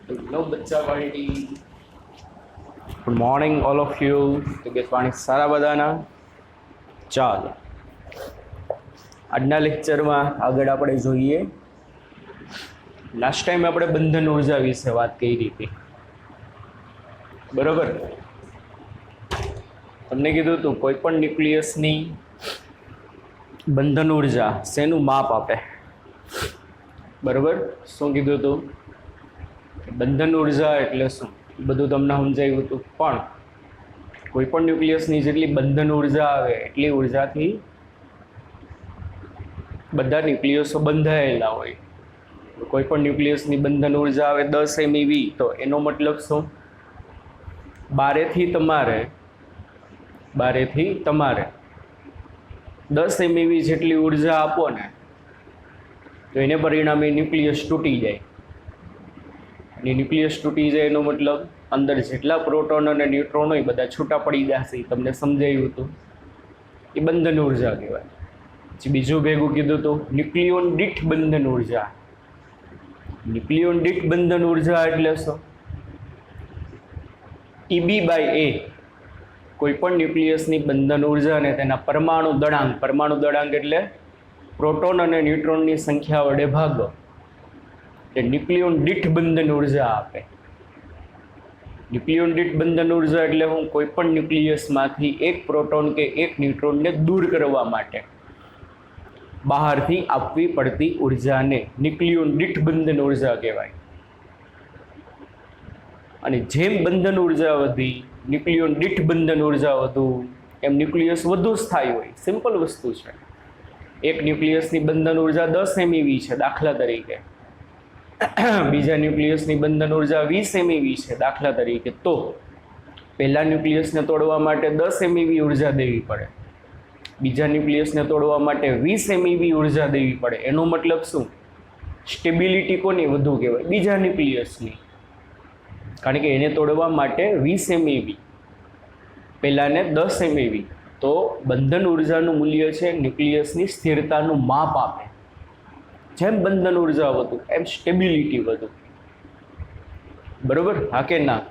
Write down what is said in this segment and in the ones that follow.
Hello બચ્ચા party. Good morning all of you. તબિયત પાણી સારા બધાના? ચાલો, આજના લેક્ચરમાં આગળ આપણે જોઈએ. લાસ્ટ ટાઈમ આપણે બંધન ઉર્જા વિશે વાત કરી હતી, બરોબર? તમને કીધું હતું કોઈ પણ ન્યુક્લિયસની બંધન ઉર્જા શેનું માપ આપે, બરોબર? શું કીધું હતું? બંધન ઉર્જા એટલે શું બધું તમને સમજાયું હતું. પણ કોઈ પણ ન્યુક્લિયસની જેટલી બંધન ઉર્જા આવે એટલી ઉર્જાથી બધા ન્યુક્લિયસો બંધાયેલા હોય. કોઈ પણ ન્યુક્લિયસની બંધન ઉર્જા આવે 10 MeV, તો એનો મતલબ શું? બારેથી તમારે 10 MeV જેટલી ઉર્જા આપો ને, તો એને પરિણામે ન્યુક્લિયસ તૂટી જાય. અને ન્યુક્લિયસ તૂટી જાય એનો મતલબ અંદર જેટલા પ્રોટોન અને ન્યુટ્રોન હોય બધા છૂટા પડી જશે. તમને સમજાયું હતું, એ બંધન ઉર્જા કહેવાય. પછી બીજું ભેગું કીધું હતું ન્યુક્લિયોન દીઠ બંધન ઉર્જા. ન્યુક્લિયોન દીઠ બંધન ઉર્જા એટલે શું? EB/A. કોઈ પણ ન્યુક્લિયસની બંધન ઉર્જા અને તેના પરમાણુ દળાંક એટલે પ્રોટોન અને ન્યુટ્રોનની સંખ્યા વડે ભાગો, એ ન્યુક્લિયોન દીઠ બંધન ઉર્જા આપે. ન્યુક્લિયોન દીઠ બંધન ઉર્જા એટલે હું કોઈ પણ ન્યુક્લિયસમાંથી એક પ્રોટોન કે એક ન્યુટ્રોનને દૂર કરવા માટે બહારથી આપવી પડતી ઉર્જાને ન્યુક્લિયોન દીઠ બંધન ઉર્જા કહેવાય. અને જેમ બંધન ઉર્જા વધી, ન્યુક્લિયોન દીઠ બંધન ઉર્જા વધુ, એમ ન્યુક્લિયસ વધુ સ્થાયી હોય. સિમ્પલ વસ્તુ છે. એક ન્યુક્લિયસની બંધન ઉર્જા 10 MeV છે દાખલા તરીકે, બીજા ન્યુક્લિયસની બંધન ઉર્જા 20 MeV છે દાખલા તરીકે, તો પહેલા ન્યુક્લિયસને તોડવા માટે 10 MeV ઉર્જા દેવી પડે, બીજા ન્યુક્લિયસને તોડવા માટે 20 MeV ઉર્જા દેવી પડે. એનો મતલબ શું? સ્ટેબિલિટી કોની વધુ કહેવાય? બીજા ન્યુક્લિયસની. કારણ કે એને તોડવા માટે 20 MeV, પહેલાને 10 MeV. તો બંધન ઉર્જાનું મૂલ્ય છે ન્યુક્લિયસની સ્થિરતાનું માપ આપે. જેમ બંધન ઉર્જા વધુ એમ સ્ટેબિલિટી વધુ, બરોબર? હા કે ના?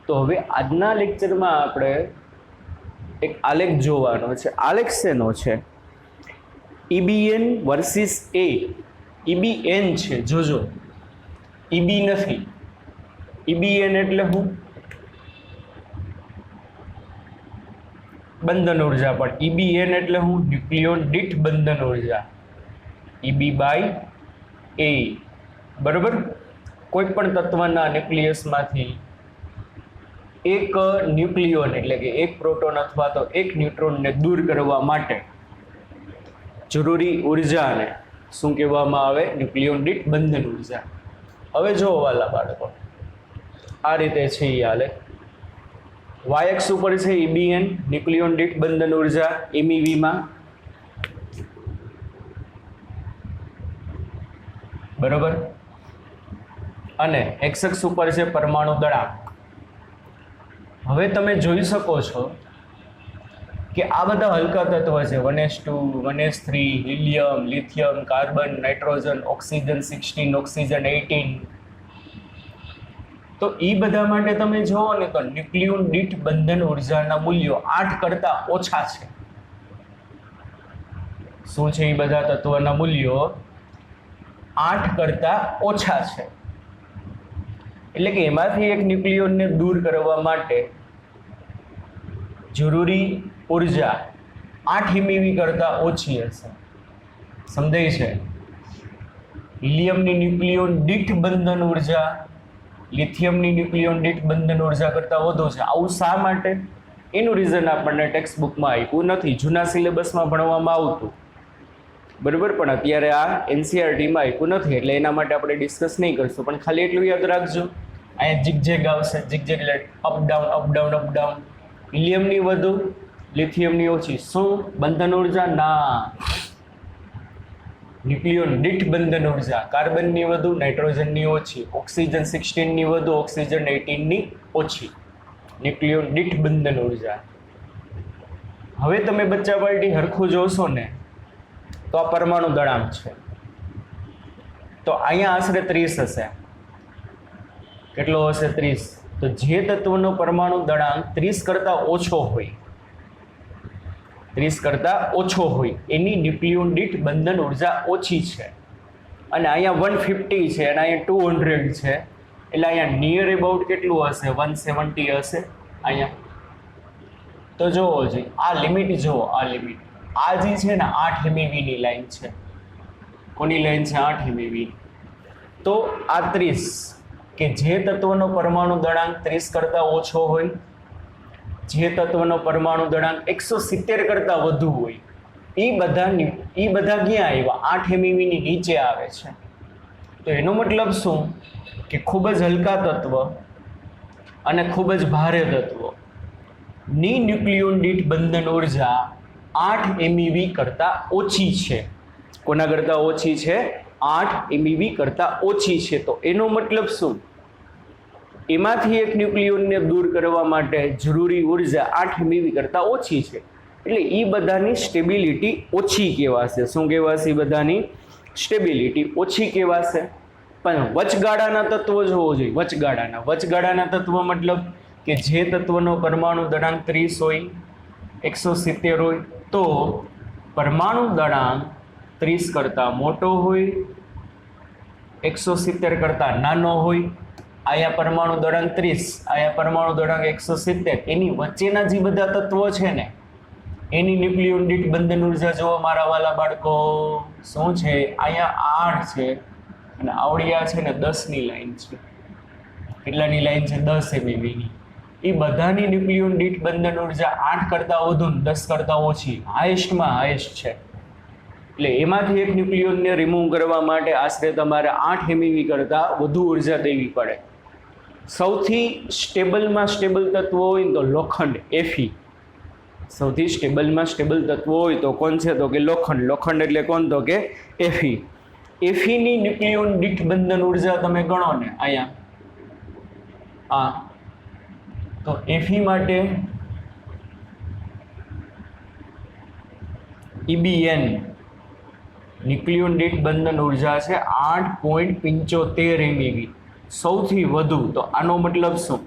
તો હવે આજના લેક્ચરમાં આપણે એક આલેખ જોવાનો છે. આલેખ શેનો છે? EBN versus A. EBN છે, જોજો, EB નથી. EBN એટલે શું? બંધન ઉર્જા. પણ EBN એટલે શું? ન્યુક્લિયોન દીઠ બંધન ઉર્જા. EB/A, બરોબર? કોઈ પણ તત્વના ન્યુક્લિયસમાંથી એક ન્યુક્લિયોન એટલે કે એક પ્રોટોન અથવા તો એક ન્યુટ્રોનને દૂર કરવા માટે જરૂરી ઉર્જાને શું કહેવામાં આવે? ન્યુક્લિયોન દીઠ બંધન ઉર્જા. હવે જો વાલા બાળકો, આ રીતે છે એ હાલે. y-અક્ષ ઉપર છે EBN, ન્યુક્લિયોન દીઠ બંધન ઉર્જા MeV માં, બરોબર? અને x-અક્ષ ઉપર છે પરમાણુ દળાંક. હવે તમે જોઈ શકો છો કે આ બધા હલકા તત્વ છે, 1s2, 1s3, helium, lithium, carbon, nitrogen, oxygen 16, oxygen 18. તો એ બધા માટે તમે જુઓ ને તો ન્યુક્લિયોન દીઠ બંધન ઉર્જાના મૂલ્યો 8 કરતા ઓછા છે. શું છે? એ બધા તત્વના મૂલ્યો 8 કરતા ઓછા છે. એટલે કે એમાંથી એક ન્યુક્લિયોનને દૂર કરવા માટે જરૂરી ઉર્જા 8 MeV કરતા ઓછી હશે. સમજાય છે? હિલિયમની ન્યુક્લિયોન દીઠ બંધન ઉર્જા લિથિયમની ન્યુક્લિયોન દીઠ બંધન ઉર્જા કરતાં વધુ છે. આવું શા માટે? એનું રીઝન આપણને ટેક્સ્ટ બુકમાં આપ્યું નથી. જૂના સિલેબસમાં ભણવામાં આવતું, બરાબર, પણ અત્યારે આ NCERTમાં આપ્યું નથી, એટલે એના માટે આપણે ડિસ્કસ નહીં કરશું. પણ ખાલી એટલું યાદ રાખજો, અહીંયા ઝિગઝેગ આવશે. ઝિગઝેગ એટલે up down up down up down. હિલિયમની વધુ, લિથિયમની ઓછી. શું? બંધન ઉર્જા? ના, ન્યુક્લિયોન દીઠ બંધન ઉર્જા. કાર્બનની વધુ, નાઇટ્રોજનની ઓછી. ઓક્સિજન 16ની વધુ, ઓક્સિજન 18ની ઓછી. ન્યુક્લિયોન દીઠ બંધન ઉર્જા. હવે તમે બચ્ચા પાર્ટી હરખું જોશો ને તો આ પરમાણુ દળાંક છે. તો અહીંયા આશરે 30 હશે. કેટલો હશે 30. તો જે તત્વનો પરમાણુ દળાંક 30 કરતાં ઓછો હોય 30 કરતાં ઓછો હોય એની ન્યુક્લિયોન દીઠ બંધન ઉર્જા ઓછી છે. અને અહીંયા 150 છે અને અહીંયા 200 છે એટલે અહીંયા નિયર અબાઉટ કેટલું હશે 170 હશે અહીંયા. તો જોવો જોઈએ આ લિમિટ જુઓ, આ લિમિટ આ જે છે ને 8 MeV ની લાઈન છે. કોની લાઈન છે? 8 MeV. તો આ 30 કે જે તત્વનો પરમાણુ દળાંક 30 કરતાં ઓછો હોય, જે તત્વનો પરમાણુ દળાંક 170 કરતાં વધુ હોય, એ બધા ક્યાં આવ્યા? 8 MeV ની નીચે આવે છે. તો એનો મતલબ શું કે ખૂબ જ હલકા તત્વ અને ખૂબ જ ભારે તત્વ ની ન્યુક્લિયોન દીઠ બંધન ઉર્જા 8 MeV કરતાં ઓછી છે. કોના કરતાં ઓછી છે? 8 MeV કરતાં ઓછી છે. તો એનો મતલબ શું? એમાંથી એક ન્યુક્લિયોનને દૂર કરવા માટે જરૂરી ઉર્જા 8 MeV કરતાં ઓછી છે. એટલે એ બધાની સ્ટેબિલિટી ઓછી કહેવાશે. શું કહેવાશે? બધાની સ્ટેબિલિટી ઓછી કહેવાશે. પણ વચગાળાના તત્વો જોવો જોઈએ. વચગાળાના તત્વ મતલબ કે જે તત્વનો પરમાણુ દળાંક 30 હોય, 170 હોય, તો પરમાણુ દળાંક 30 કરતાં મોટો હોય, 170 કરતાં નાનો હોય. આયા પરમાણુ દળાંક 30, આયા પરમાણુ દળાંક 170, એની વચ્ચેના જે બધા તત્વો છે ને એની ન્યુક્લિયોન દીઠ બંધન ઉર્જા જોવો મારા વાલા બાળકો શું છે? અહીંયા 8 છે અને આવડિયા છે ને 10 ની લાઈન છે. કેટલાની લાઈન છે? 10 MeV ની. એ બધાની ન્યુક્લિયોન દીઠ બંધન ઉર્જા 8 કરતાં વધુ, 10 કરતાં ઓછી, હાઈએસ્ટમાં હાઈએસ્ટ છે. એટલે એમાંથી એક ન્યુક્લિયોનને રિમૂવ કરવા માટે આશરે તમારે 8 MeV કરતાં વધુ ઉર્જા દેવી પડે. સૌથી સ્ટેબલમાં સ્ટેબલ તત્વો હોય તો લોખંડ, Fe. સૌથી સ્ટેબલમાં સ્ટેબલ તત્વો હોય તો કોણ છે? તો કે લોખંડ. લોખંડ એટલે કોણ? તો કે Fe. Feની ન્યુક્લિયોન દીઠ બંધન ઉર્જા તમે ગણો ને અહીંયા તો Fe માટે EBN ન્યુક્લિયોન દીઠ બંધન ઉર્જા છે 8.75 MeV, સૌથી વધુ. તો આનો મતલબ શું?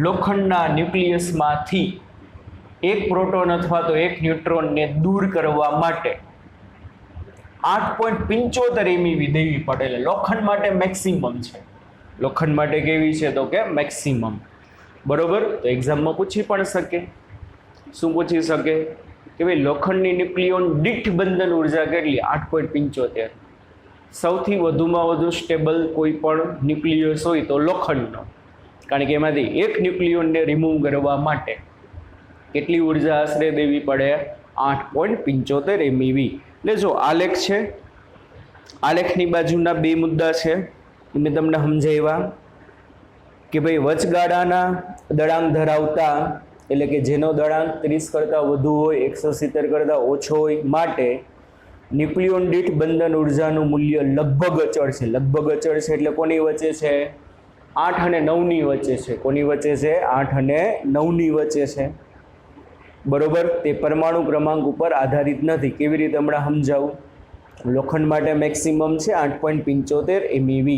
લોખંડના ન્યુક્લિયસમાંથી એક પ્રોટોન અથવા તો એક ન્યુટ્રોનને દૂર કરવા માટે 8.75 MeV દેવી પડે. એટલે લોખંડ માટે મેક્સિમમ છે. લોખંડ માટે કેવી છે? તો કે મેક્સિમમ. બરોબર. તો એક્ઝામમાં પૂછી પણ શકે. શું પૂછી શકે? કે ભાઈ લોખંડની ન્યુક્લિયોન દીઠ બંધન ઉર્જા કેટલી? 8.75. સૌથી વધુમાં વધુ સ્ટેબલ કોઈ પણ ન્યુક્લિયસ હોય તો લોખંડનો, કારણ કે એમાંથી એક ન્યુક્લિયોનને રિમૂવ કરવા માટે કેટલી ઉર્જા આશરે દેવી પડે? 8.75 MeV. એટલે જો આલેખ છે, આલેખની બાજુના બે મુદ્દા છે એ મેં તમને સમજાવ્યા કે ભાઈ વચગાળાના દળાંક ધરાવતા એટલે કે જેનો દળાંક 30 કરતાં વધુ હોય, 170 કરતાં ઓછો હોય માટે ન્યુક્લિયોન દીઠ બંધન ઉર્જાનું મૂલ્ય લગભગ અચળ છે. લગભગ અચળ છે એટલે કોની વચ્ચે છે? 8 અને 9 ની વચ્ચે છે. કોની વચ્ચે છે? 8 અને 9 ની વચ્ચે છે. બરોબર. તે પરમાણુ ક્રમાંક ઉપર આધારિત નથી. કેવી રીતે હમણાં સમજાવું? લોખંડ માટે મેક્સિમમ છે 8.75 MeV.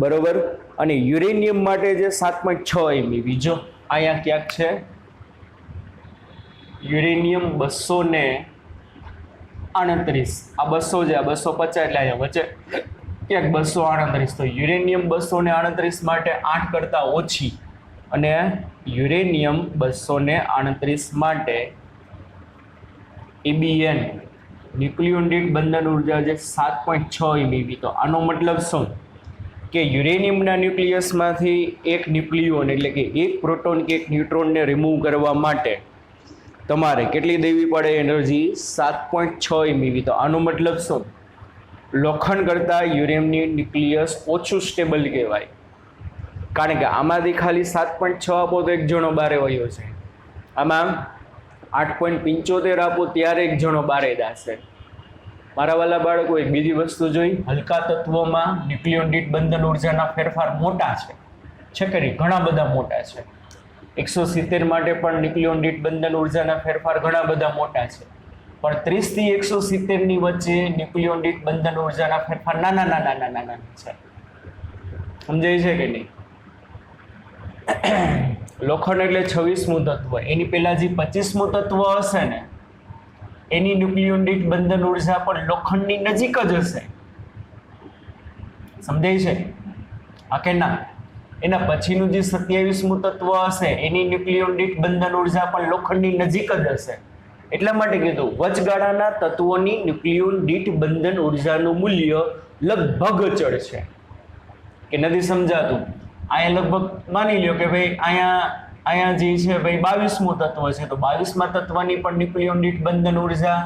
બરોબર. અને યુરેનિયમ માટે જે 7.6 MeV. જો અહીંયા ક્યાંક છે યુરેનિયમ 238. આ 200 છે, આ 250 એટલે અહીંયા વચ્ચે ક્યાંક 238. તો યુરેનિયમ 238 માટે 8 કરતાં ઓછી અને યુરેનિયમ 238 માટે EBN ન્યુક્લિયોન દીઠ બંધન ઉર્જા છે 7.6 MeV. તો આનો મતલબ શું કે યુરેનિયમના ન્યુક્લિયસમાંથી એક ન્યુક્લિયોન એટલે કે એક પ્રોટોન કે એક ન્યુટ્રોનને રિમૂવ કરવા માટે તમારે કેટલી દેવી પડે એનર્જી? 7.6 MeV. તો આનો મતલબ શું? લોખંડ કરતાં યુરેનિયમની ન્યુક્લિયસ ઓછું સ્ટેબલ કહેવાય, કારણ કે આમાંથી ખાલી 7.6 આપો તો એક જણો બારે વયો છે, આમાં 8.75 આપો ત્યારે એક જણો બારે દાશે. મારા વાલા બાળકો એક બીજી વસ્તુ જોઈ, હલકા તત્વોમાં ન્યુક્લિયોન દીઠ બંધન ઉર્જાના ફેરફાર મોટા છે ખરી? ઘણા બધા મોટા છે. 170 માટે પણ ન્યુક્લિયોન દીઠ બંધન ઉર્જાના ફેરફાર ઘણા બધા મોટા છે, પણ 30 થી 170 ની વચ્ચે ન્યુક્લિયોન દીઠ બંધન ઉર્જાના ફેરફાર નાના છે. સમજાય છે કે નહીં? લોખંડ એટલે 26મું તત્વ, એની પહેલા જે 25મું તત્વ હશે ને એની ન્યુક્લિયોન દીઠ બંધન ઉર્જા પણ લોખંડની નજીક જ હશે. સમજાય છે? હા કે ના? એના પછીનું જે 27મું તત્વ હશે એની ન્યુક્લિયોન દીઠ બંધન ઉર્જા પણ લોખંડની નજીક જ હશે. એટલા માટે કીધું વચગાળાના તત્વોની ન્યુક્લિયોન દીઠ બંધન ઉર્જાનું મૂલ્ય લગભગ અચળ છે. કે નથી સમજાતું? અહીંયા લગભગ માની લ્યો કે ભાઈ અહીંયા જે છે ભાઈ 22મું તત્વ છે, તો 22મા તત્વની પણ ન્યુક્લિયોન દીઠ બંધન ઉર્જા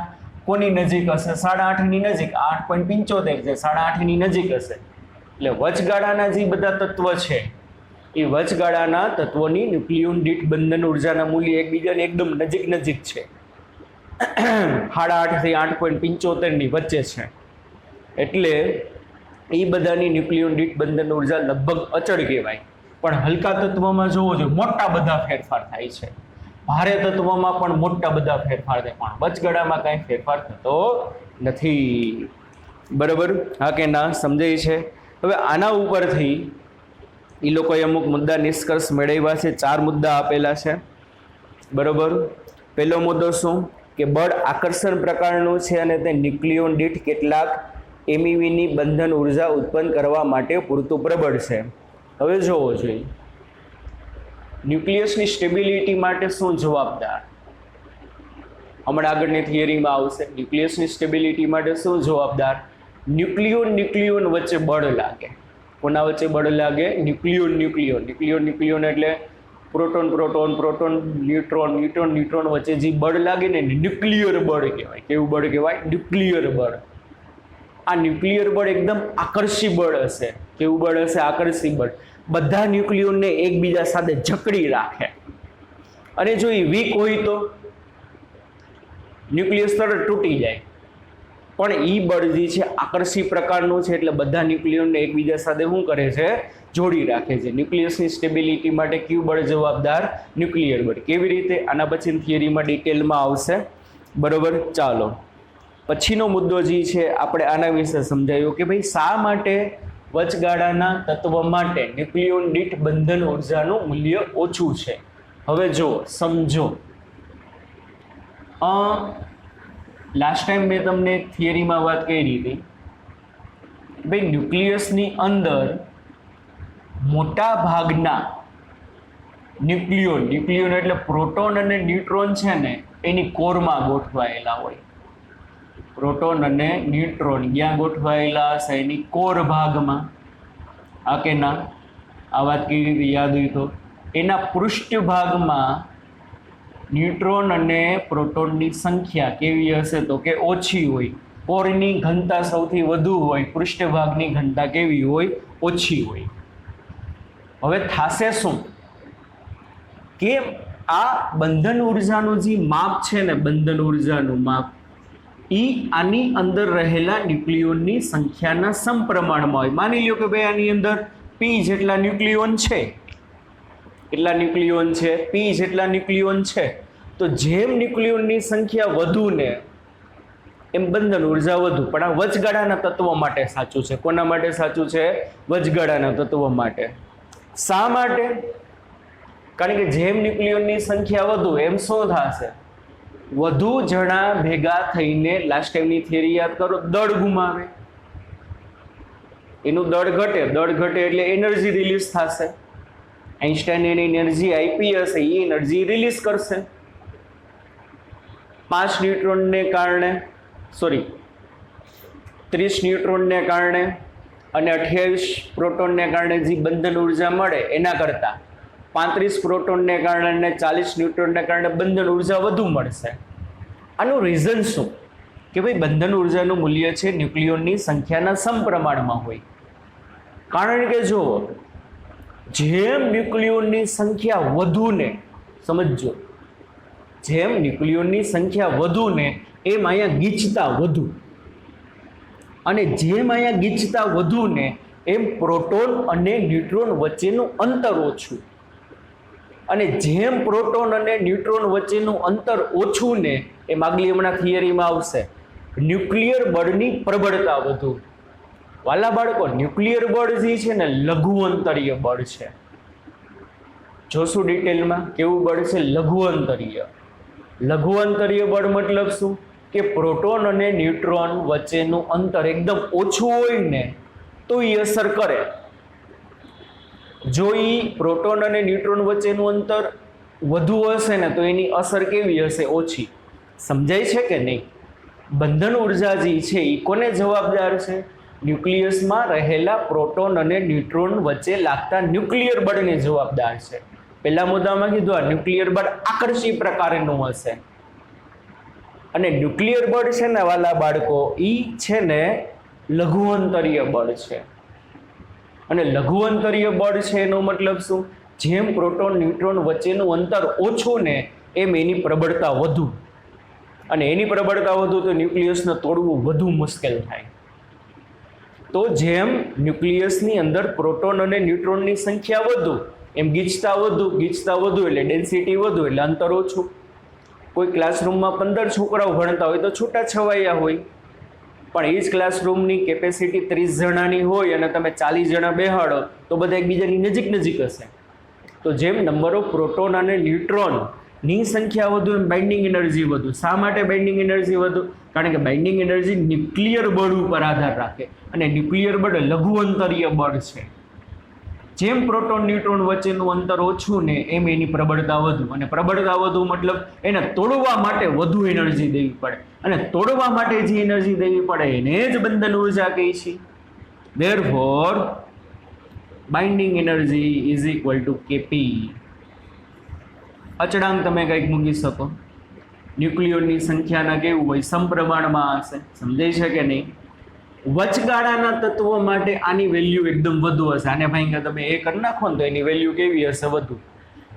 કોની નજીક હશે? 8.5ની નજીક. 8.75 છે, 8.5ની નજીક હશે. એટલે વચગાળાના જે બધા તત્વ છે એ વચગાળાના તત્વોની ન્યુક્લિયોન દીઠ બંધન ઉર્જાના મૂલ્ય એકબીજાની એકદમ નજીક છે. 8.5 થી 8.75ની વચ્ચે છે. એટલે એ બધાની ન્યુક્લિયોન દીઠ બંધન ઉર્જા લગભગ અચળ કહેવાય. પણ હલકા તત્વમાં જોવો જોઈએ મોટા બધા ફેરફાર થાય છે, ભારે તત્વમાં પણ મોટા બધા ફેરફાર થાય, પણ વચગાળામાં કાંઈ ફેરફાર થતો નથી. બરાબર? હા કે ના? સમજાય છે? હવે આના ઉપરથી એ લોકોએ અમુક મુદ્દા નિષ્કર્ષ મેળવ્યા છે. 4 મુદ્દા આપેલા છે. બરાબર? પહેલો મુદ્દો શું? કે બળ આકર્ષણ પ્રકારનું છે અને તે ન્યુક્લિયોન દીઠ કેટલાક એમઈવીની બંધન ઉર્જા ઉત્પન્ન કરવા માટે પૂરતું પ્રબળ છે. હવે જોવો જોઈએ ન્યુક્લિયસની સ્ટેબિલિટી માટે શું જવાબદાર? હમણાં આગળની થિયરીમાં આવશે. ન્યુક્લિયસની સ્ટેબિલિટી માટે શું જવાબદાર? ન્યુક્લિયોન વચ્ચે બળ લાગે. કોના વચ્ચે બળ લાગે? ન્યુક્લિયોન એટલે પ્રોટોન ન્યુટ્રોન વચ્ચે જે બળ લાગે ને ન્યુક્લિયર બળ કહેવાય. કેવું બળ કહેવાય? ન્યુક્લિયર બળ. આ ન્યુક્લિયર બળ એકદમ આકર્ષી બળ હશે. કેવું બળ હશે? આકર્ષી બળ. બધા ન્યુક્લિયોનને એકબીજા સાથે જકડી રાખે, અને જો એ વીક હોય તો ન્યુક્લિયસ તરત તૂટી જાય. પણ એ બળ જે છે આકર્ષી પ્રકારનું છે, એટલે બધા ન્યુક્લિયોનને એકબીજા સાથે શું કરે છે? જોડી રાખે છે. ન્યુક્લિયસની સ્ટેબિલિટી માટે કયું બળ જવાબદાર? ન્યુક્લિયર બળ. કેવી રીતે? આના પછી થિયરીમાં ડિટેલમાં આવશે. બરોબર? ચાલો પછીનો મુદ્દો જે છે આપણે આના વિશે સમજાયું કે ભાઈ શા માટે વચગાળાના તત્વ માટે ન્યુક્લિયોન દીઠ બંધન ઉર્જાનું મૂલ્ય ઓછું છે. હવે જો સમજો, લાસ્ટ ટાઈમ મેં તમને થિયરીમાં વાત કરી હતી ભાઈ ન્યુક્લિયસની અંદર મોટા ભાગના ન્યુક્લિયોન એટલે પ્રોટોન અને ન્યુટ્રોન છે ને એની કોરમાં ગોઠવાયેલા હોય. પ્રોટોન અને ન્યુટ્રોન ક્યાં ગોઠવાયેલા હશે? એની કોર ભાગમાં. આ કે ના? આ વાત કેવી રીતે યાદ હોય તો એના પૃષ્ઠભાગમાં ન્યુટ્રોન અને પ્રોટોનની સંખ્યા કેવી હશે? તો કે ઓછી હોય. કોરની ઘનતા સૌથી વધુ હોય, પૃષ્ઠભાગની ઘનતા કેવી હોય? ઓછી હોય. હવે થાશે શું કે આ બંધન ઉર્જાનું જે માપ છે ને, બંધન ઉર્જાનું માપ આની અંદર રહેલા ન્યુક્લિયોનની સંખ્યાના સમપ્રમાણમાં હોય. માની લ્યો કે ભાઈ આની અંદર P જેટલા ન્યુક્લિયોન છે. કેટલા ન્યુક્લિયોન છે? P જેટલા ન્યુક્લિયોન છે. તો જેમ ન્યુક્લિયોનની સંખ્યા વધુ ને એમ બંધન ઉર્જા વધુ. પણ આ વચગાળાના તત્વો માટે સાચું છે. કોના માટે સાચું છે? વચગાળાના તત્વો માટે. શા માટે? કારણ કે જેમ ન્યુક્લિયોનની સંખ્યા વધુ એમ શું થશે? વધુ જણા ભેગા થઈને લાસ્ટ ટાઈમની થિયરી યાદ કરો, દળ ગુમાવે. એનું દળ ઘટે. દળ ઘટે એટલે એનર્જી રિલીઝ થશે. આઈન્સ્ટાઈને એની એનર્જી આપી હશે, એ એનર્જી રિલીઝ કરશે. 5 ન્યુટ્રોનને કારણે 30 ન્યુટ્રોનને કારણે અને 28 પ્રોટોનને કારણે જે બંધન ઉર્જા મળે એના કરતાં 35 પ્રોટોનને કારણે અને 40 ન્યુટ્રોનને કારણે બંધન ઉર્જા વધુ મળશે. આનું રીઝન શું? કે ભાઈ બંધન ઉર્જાનું મૂલ્ય છે ન્યુક્લિયોનની સંખ્યાના સમપ્રમાણમાં હોય. કારણ કે જો જેમ ન્યુક્લિયોનની સંખ્યા વધુ ને, સમજો, જેમ ન્યુક્લિયોનની સંખ્યા વધુ ને એમ અહીંયા ગીચતા વધુ, અને જેમ અહીંયા ગીચતા વધુ ને એમ પ્રોટોન અને ન્યુટ્રોન વચ્ચેનું અંતર ઓછું, અને જેમ પ્રોટોન અને ન્યુટ્રોન વચ્ચેનું અંતર ઓછું ને એમ આગલી હમણાં થિયરીમાં આવશે ન્યુક્લિયર બળની પ્રબળતા વધુ. વાલા બાળકો, ન્યુક્લિયર બળ જે છે ને લઘુ અંતરીય બળ છે. જોશું ડિટેલમાં કેવું બળ છે? લઘુઅંતરીય. લઘુઅંતરીય બળ મતલબ શું? કે પ્રોટોન અને ન્યુટ્રોન વચ્ચેનું અંતર એકદમ ઓછું હોય ને તો એ અસર કરે. જો એ પ્રોટોન અને ન્યુટ્રોન વચ્ચેનું અંતર વધુ હશે ને તો એની અસર કેવી હશે? ઓછી. સમજાય છે કે નહીં? બંધન ઉર્જા જે છે એ કોને જવાબદાર છે? ન્યુક્લિયસમાં રહેલા પ્રોટોન અને ન્યુટ્રોન વચ્ચે લાગતા ન્યુક્લિયર બળને જવાબદાર છે. પહેલા મુદ્દામાં કીધું આ ન્યુક્લિયર બળ આકર્ષી પ્રકારનું હશે. અને ન્યુક્લિયર બળ છે ને વાલા બાળકો, એ છે ને લઘુઅંતરીય બળ છે. અને લઘુઅંતરીય બળ છે એનો મતલબ શું? જેમ પ્રોટોન ન્યુટ્રોન વચ્ચેનું અંતર ઓછું ને એમ એની પ્રબળતા વધુ. અને એની પ્રબળતા વધુ તો ન્યુક્લિયસને તોડવું વધુ મુશ્કેલ થાય. તો જેમ ન્યુક્લિયસની અંદર પ્રોટોન અને ન્યુટ્રોનની સંખ્યા વધુ એમ ગીચતા વધુ એટલે ડેન્સિટી વધુ એટલે અંતર ઓછું. કોઈ ક્લાસરૂમમાં 15 છોકરાઓ ભણતા હોય તો છૂટા છવાયા હોય, પણ એ જ ક્લાસરૂમની કેપેસિટી 30 જણાની હોય અને તમે 40 જણા બેહાડો તો બધા એકબીજાની નજીક હશે. તો જેમ નંબર ઓફ પ્રોટોન અને ન્યુટ્રોનની સંખ્યા વધુ એમ બાઇન્ડિંગ એનર્જી વધુ. શા માટે બાઇન્ડિંગ એનર્જી વધુ? કારણ કે બાઇન્ડિંગ એનર્જી ન્યુક્લિયર બળ ઉપર આધાર રાખે અને ન્યુક્લિયર બળ લઘુઅંતરીય બળ છે. જેમ પ્રોટોન ન્યુટ્રોન વચ્ચેનું અંતર ઓછું ને એમ એની પ્રબળતા વધુ. અને પ્રબળતા વધુ મતલબ એને તોડવા માટે વધુ એનર્જી દેવી પડે. અને તોડવા માટે જે એનર્જી દેવી પડે એને જ બંધન ઉર્જા કહે છે. Therefore, binding energy is equal to Kp. અચળાંક તમે કંઈક મૂકી શકો. ન્યુક્લિયોનની સંખ્યાના કેવું હોય? સમપ્રમાણમાં હશે. સમજાય છે કે નહીં? વચગાળાના તત્વો માટે આની વેલ્યુ એકદમ વધુ હશે. આને ભાઈ કે તમે એ કરી નાખો ને તો એની વેલ્યુ કેવી હશે? વધુ.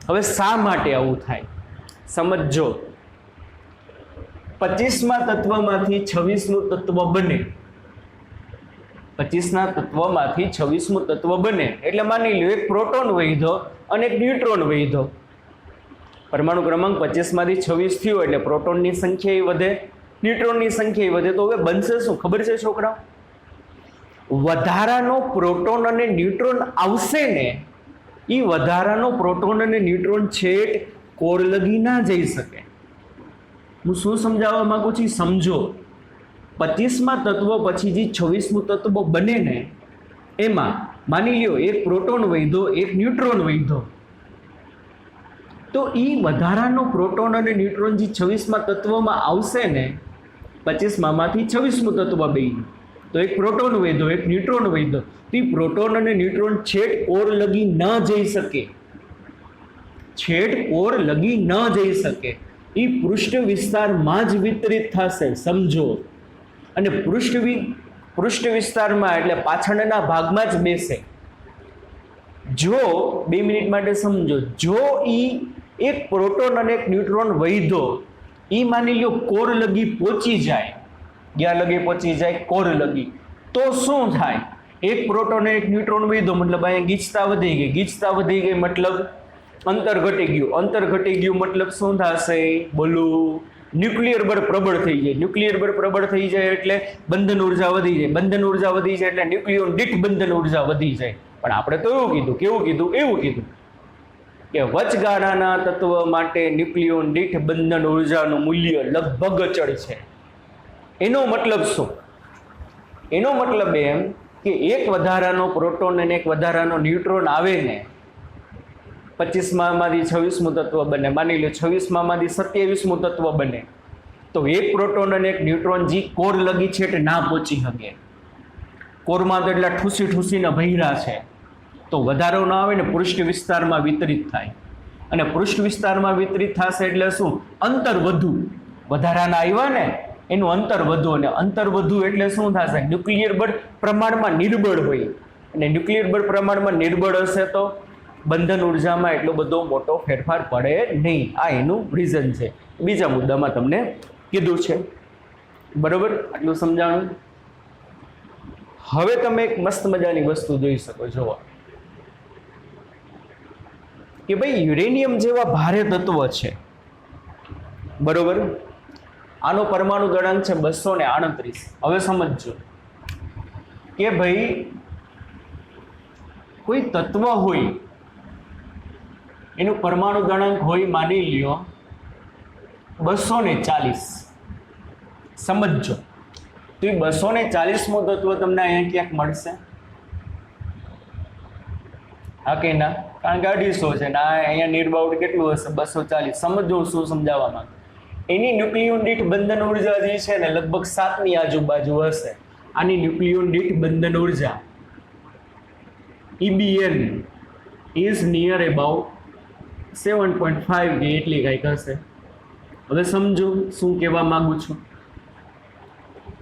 હવે શા માટે આવું થાય સમજો. 25મા તત્વમાંથી 26મું તત્વ બને. 25ના તત્વમાંથી 26મું તત્વ બને એટલે માની લો એક પ્રોટોન વૈધો અને એક ન્યુટ્રોન વૈધો. પરમાણુ ક્રમાંક 25માંથી 26 થયો એટલે પ્રોટોનની સંખ્યા વધે, ન્યુટ્રોનની સંખ્યા વધે. તો હવે બનશે શું ખબર છે છોકરા? વધારાનો પ્રોટોન અને ન્યુટ્રોન આવશે ને એ વધારાનો પ્રોટોન અને ન્યુટ્રોન છેક કોર લગી ના જઈ શકે. હું શું સમજાવવા માંગુ છું? સમજો. 25મા તત્વ પછી જે 26મું તત્વ બને ને એમાં માની લ્યો એક પ્રોટોન વૈધો એક ન્યુટ્રોન વૈધો. તો એ વધારાનો પ્રોટોન અને ન્યુટ્રોન જે 26મા તત્વમાં આવશે ને 25માંથી 26મું તત્વ બન્યું તો એક પ્રોટોન વૈધો એક ન્યુટ્રોન વૈધો. તો એ પ્રોટોન અને ન્યુટ્રોન છેક કોર લગી ન જઈ શકે. છેક કોર લગી ન જઈ શકે. એ પૃષ્ઠ વિસ્તારમાં જ વિતરિત થશે. સમજો. અને પૃષ્ઠ વિસ્તારમાં એટલે પાછળના ભાગમાં જ બેસે. જો 2 મિનિટ માટે સમજો. જો ઈ એક પ્રોટોન અને એક ન્યુટ્રોન વૈધો ઈ માની લ્યો કોર લગી પહોંચી જાય, ક્યાં લગી પહોંચી જાય? કોર લગી. તો શું થાય? એક પ્રોટોન અને એક ન્યુટ્રોન વૈધો મતલબ અહીંયા ગીચતા વધી ગઈ. ગીચતા વધી ગઈ મતલબ અંતર ઘટી ગયું. અંતર ઘટી ગયું મતલબ શું થશે? બોલો. ન્યુક્લિયર બળ પ્રબળ થઈ જાય. ન્યુક્લિયર બળ પ્રબળ થઈ જાય એટલે બંધન ઉર્જા વધી જાય. બંધન ઉર્જા વધી જાય એટલે ન્યુક્લિયોન દીઠ બંધન ઉર્જા વધી જાય. પણ આપણે તો એવું કીધું. કેવું કીધું? એવું કીધું કે વચગાળાના તત્વ માટે ન્યુક્લિયોન દીઠ બંધન ઉર્જાનું મૂલ્ય લગભગ અચળ છે. એનો મતલબ શું? એનો મતલબ એમ કે એક વધારાનો પ્રોટોન અને એક વધારાનો ન્યુટ્રોન આવે ને 25માંથી 26મું તત્વ બને. માની લો 26માંથી 27મું તત્વ બને તો એક પ્રોટોન અને એક ન્યુટ્રોન જે કોર લગી છે એટલે ના પહોંચી શકે. કોરમાં તો એટલા ઠૂસીને ભર્યા છે તો વધારો ના આવે ને પૃષ્ઠ વિસ્તારમાં વિતરિત થાય. અને પૃષ્ઠ વિસ્તારમાં વિતરિત થશે એટલે શું? અંતર વધુ. વધારાના આવ્યા ને એનું અંતર વધુ. અને અંતર વધુ એટલે શું થશે? ન્યુક્લિયર બળ પ્રમાણમાં નિર્બળ હોય. અને ન્યુક્લિયર બળ પ્રમાણમાં નિર્બળ હશે તો બંધન ઉર્જામાં એટલો બધો મોટો ફેરફાર પડે નહીં. આ એનું રીઝન છે. બીજા મુદ્દામાં તમને કીધું છે. બરોબર? આટલું સમજાણું? હવે તમે એક મસ્ત મજાની વસ્તુ જોઈ શકો. જોવા કે ભાઈ યુરેનિયમ જેવા ભારે તત્વ છે. બરોબર? આનો પરમાણુ દળાંક છે 238. હવે સમજો કે ભાઈ કોઈ તત્વ હોય એનું પરમાણુ દળાંક હોય માની લ્યો 240. સમજો તો એ 240મો તત્વ તમને અહીંયા ક્યાંક મળશે? હા કે ના? કારણ કે 250 છે ને અહીંયા નિર્બાઉટ કેટલું હશે? 240. સમજો શું સમજાવવા માંગુ. એની ન્યુક્લિયોન દીઠ બંધન ઉર્જા જે છે ને લગભગ 7ની આજુબાજુ હશે. આની ન્યુક્લિયોન દીઠ બંધન ઉર્જા EBN is near about 7.5 કે એટલી કંઈક હશે. હવે સમજો શું કહેવા માંગુ છું.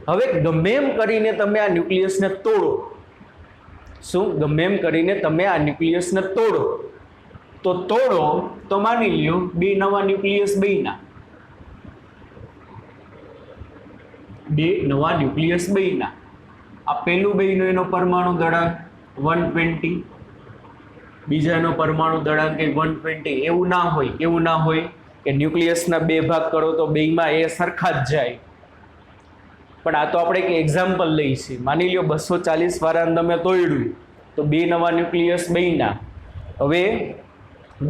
હવે ગમે એમ કરીને તમે આ ન્યુક્લિયસને તોડો, શું ગમે એમ કરીને તમે આ ન્યુક્લિયસને તોડો તો માની લ્યો 2 નવા ન્યુક્લિયસ બન્યા. 2 નવા ન્યુક્લિયસ બન્યા. આ પહેલું બન્યું એનો પરમાણુ દળાંક 120, બીજાનો પરમાણુ દળાંક 120. એવું ના હોય કે ન્યુક્લિયસના 2 ભાગ કરો તો બેમાં એ સરખા જ જાય. પણ આ તો આપણે એક એક્ઝામ્પલ લઈએ છીએ. માની લ્યો 240 વાળાને તમે તોડ્યું તો 2 નવા ન્યુક્લિયસ બન્યા. હવે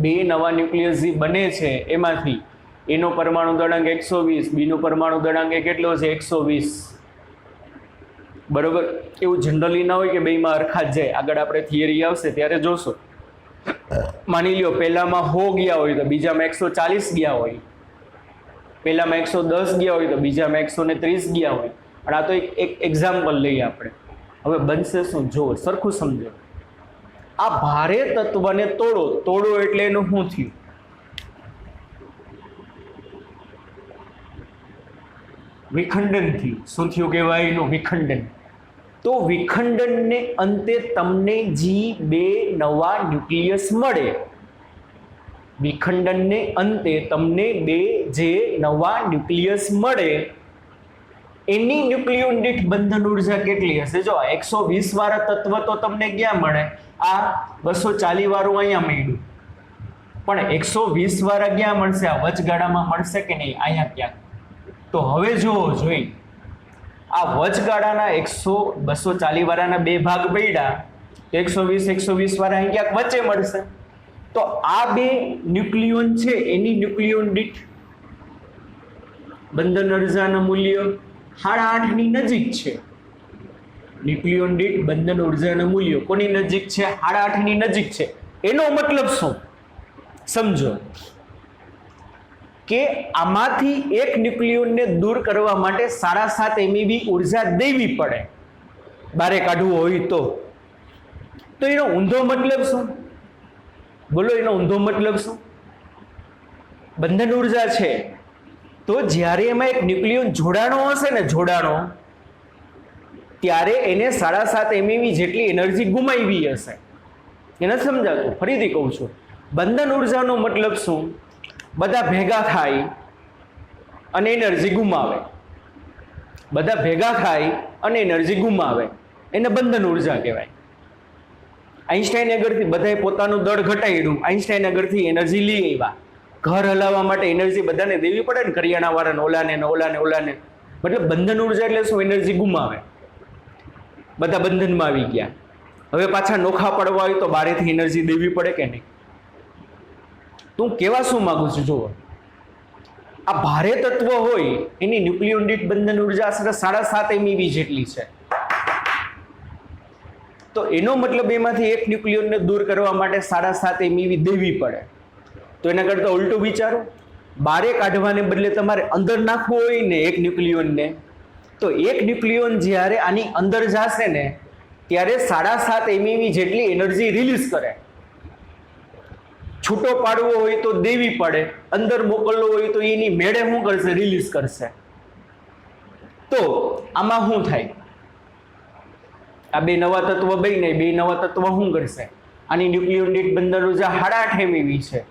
2 નવા ન્યુક્લિયસ જે બને છે એમાંથી એનો પરમાણુ દળાંક 120, બીનો પરમાણુ દળાંક કેટલો છે? 120. બરોબર? એવું જનરલી ના હોય કે બેમાં સરખા જ જાય. આગળ આપણે થિયરી આવશે ત્યારે જોશો. માની લ્યો પહેલામાં 100 ગયા હોય તો બીજામાં 140 ગયા હોય, પહેલામાં 110 ગયા હોય તો બીજામાં 130 ગયા હોય. અને આ તો એક એક્ઝામ્પલ લઈએ આપણે. હવે બનશે શું? જુઓ, સરખું સમજો. આ ભારે તત્વને તોડો એટલે એનું શું થયું? વિખંડન થયું. શું થયું કહેવાય? એનું વિખંડન. તો વિખંડનને અંતે તમને જે 2 નવા ન્યુક્લિયસ મળે, વિખંડનને અંતે તમને 2 જે નવા ન્યુક્લિયસ મળે એની ન્યુક્લિયોન દીઠ બંધન ઉર્જા કેટલી હશે? જો 120 વાળા તત્વ તો તમને ક્યાં મળે? આ 240 વાળું અહીંયા મળ્યું. પણ 120 વાળા ક્યાં મળશે? આ વચગાળામાં મળશે કે નહીં? અહીંયા ક્યાંક. તો હવે જુઓ જોઈ, આ વચગાળાના 240 વાળાના 2 ભાગ પડ્યા, 120 વાળા અહીં ક્યાંક વચ્ચે મળશે. તો આ 2 ન્યુક્લિયોન છે એની ન્યુક્લિયોન દીઠ બંધન ઉર્જાનું મૂલ્ય 8.5ની નજીક છે. ન્યુક્લિયોન દીઠ બંધન ઉર્જાનું મૂલ્ય કોની નજીક છે? 8.5ની નજીક છે. એનો મતલબ શું સમજો કે આમાંથી એક ન્યુક્લિયોનને દૂર કરવા માટે 7.5 MeV ઉર્જા દેવી પડે બારે કાઢવું હોય તો એનો ઊંધો મતલબ શું? બોલો, એનો ઊંધો મતલબ શું? બંધન ઉર્જા છે તો જ્યારે એમાં એક ન્યુક્લિયોન જોડાણો હશે ને, જોડાણો, ત્યારે એને 7.5 MeV જેટલી એનર્જી ગુમાવી હશે. એને સમજાતું? ફરીથી કહું છું, બંધન ઉર્જાનો મતલબ શું? બધા ભેગા થાય અને એનર્જી ગુમાવે. બધા ભેગા થાય અને એનર્જી ગુમાવે એને બંધન ઉર્જા કહેવાય. આઈન્સ્ટાઈન આગળથી બધાએ પોતાનું દળ ઘટાડ્યું, આઈન્સ્ટાઈન આગળથી એનર્જી લઈ આવ્યા. ઘર હલાવવા માટે એનર્જી બધાને દેવી પડે ને, કરિયાણા વાળાને ઓલાને. મતલબ બંધન ઉર્જા એટલે શું? એનર્જી ગુમાવે. બધા બંધનમાં આવી ગયા. હવે પાછા નોખા પડવા હોય તો બારેથી એનર્જી દેવી પડે કે નહીં? તું કેવા શું માંગુ છું? જુઓ, આ ભારે તત્વ હોય એની ન્યુક્લિયોન દીઠ બંધન ઉર્જા આશરે 7.5 MeV જેટલી છે. તો એનો મતલબ એમાંથી એક ન્યુક્લિયોનને દૂર કરવા માટે 7.5 MeV દેવી પડે. તો એના કરતાં ઉલટું વિચારો, બારે કાઢવાને બદલે તમારે અંદર નાખવું હોય ને એક ન્યુક્લિયોનને, તો એક ન્યુક્લિયોન જ્યારે આની અંદર જશે ને ત્યારે 7.5 MeV જેટલી એનર્જી રિલીઝ કરે. છૂટો પાડવો હોય તો દેવી પડે, અંદર મોકલવો હોય તો એની મેળે શું કરશે? રિલીઝ કરશે. તો આમાં શું થાય? આ 2 નવા તત્વ બને, 2 નવા તત્વ શું કરશે? આની ન્યુક્લિયોન દીઠ બંધન ઉર્જા 8.5 MeV છે.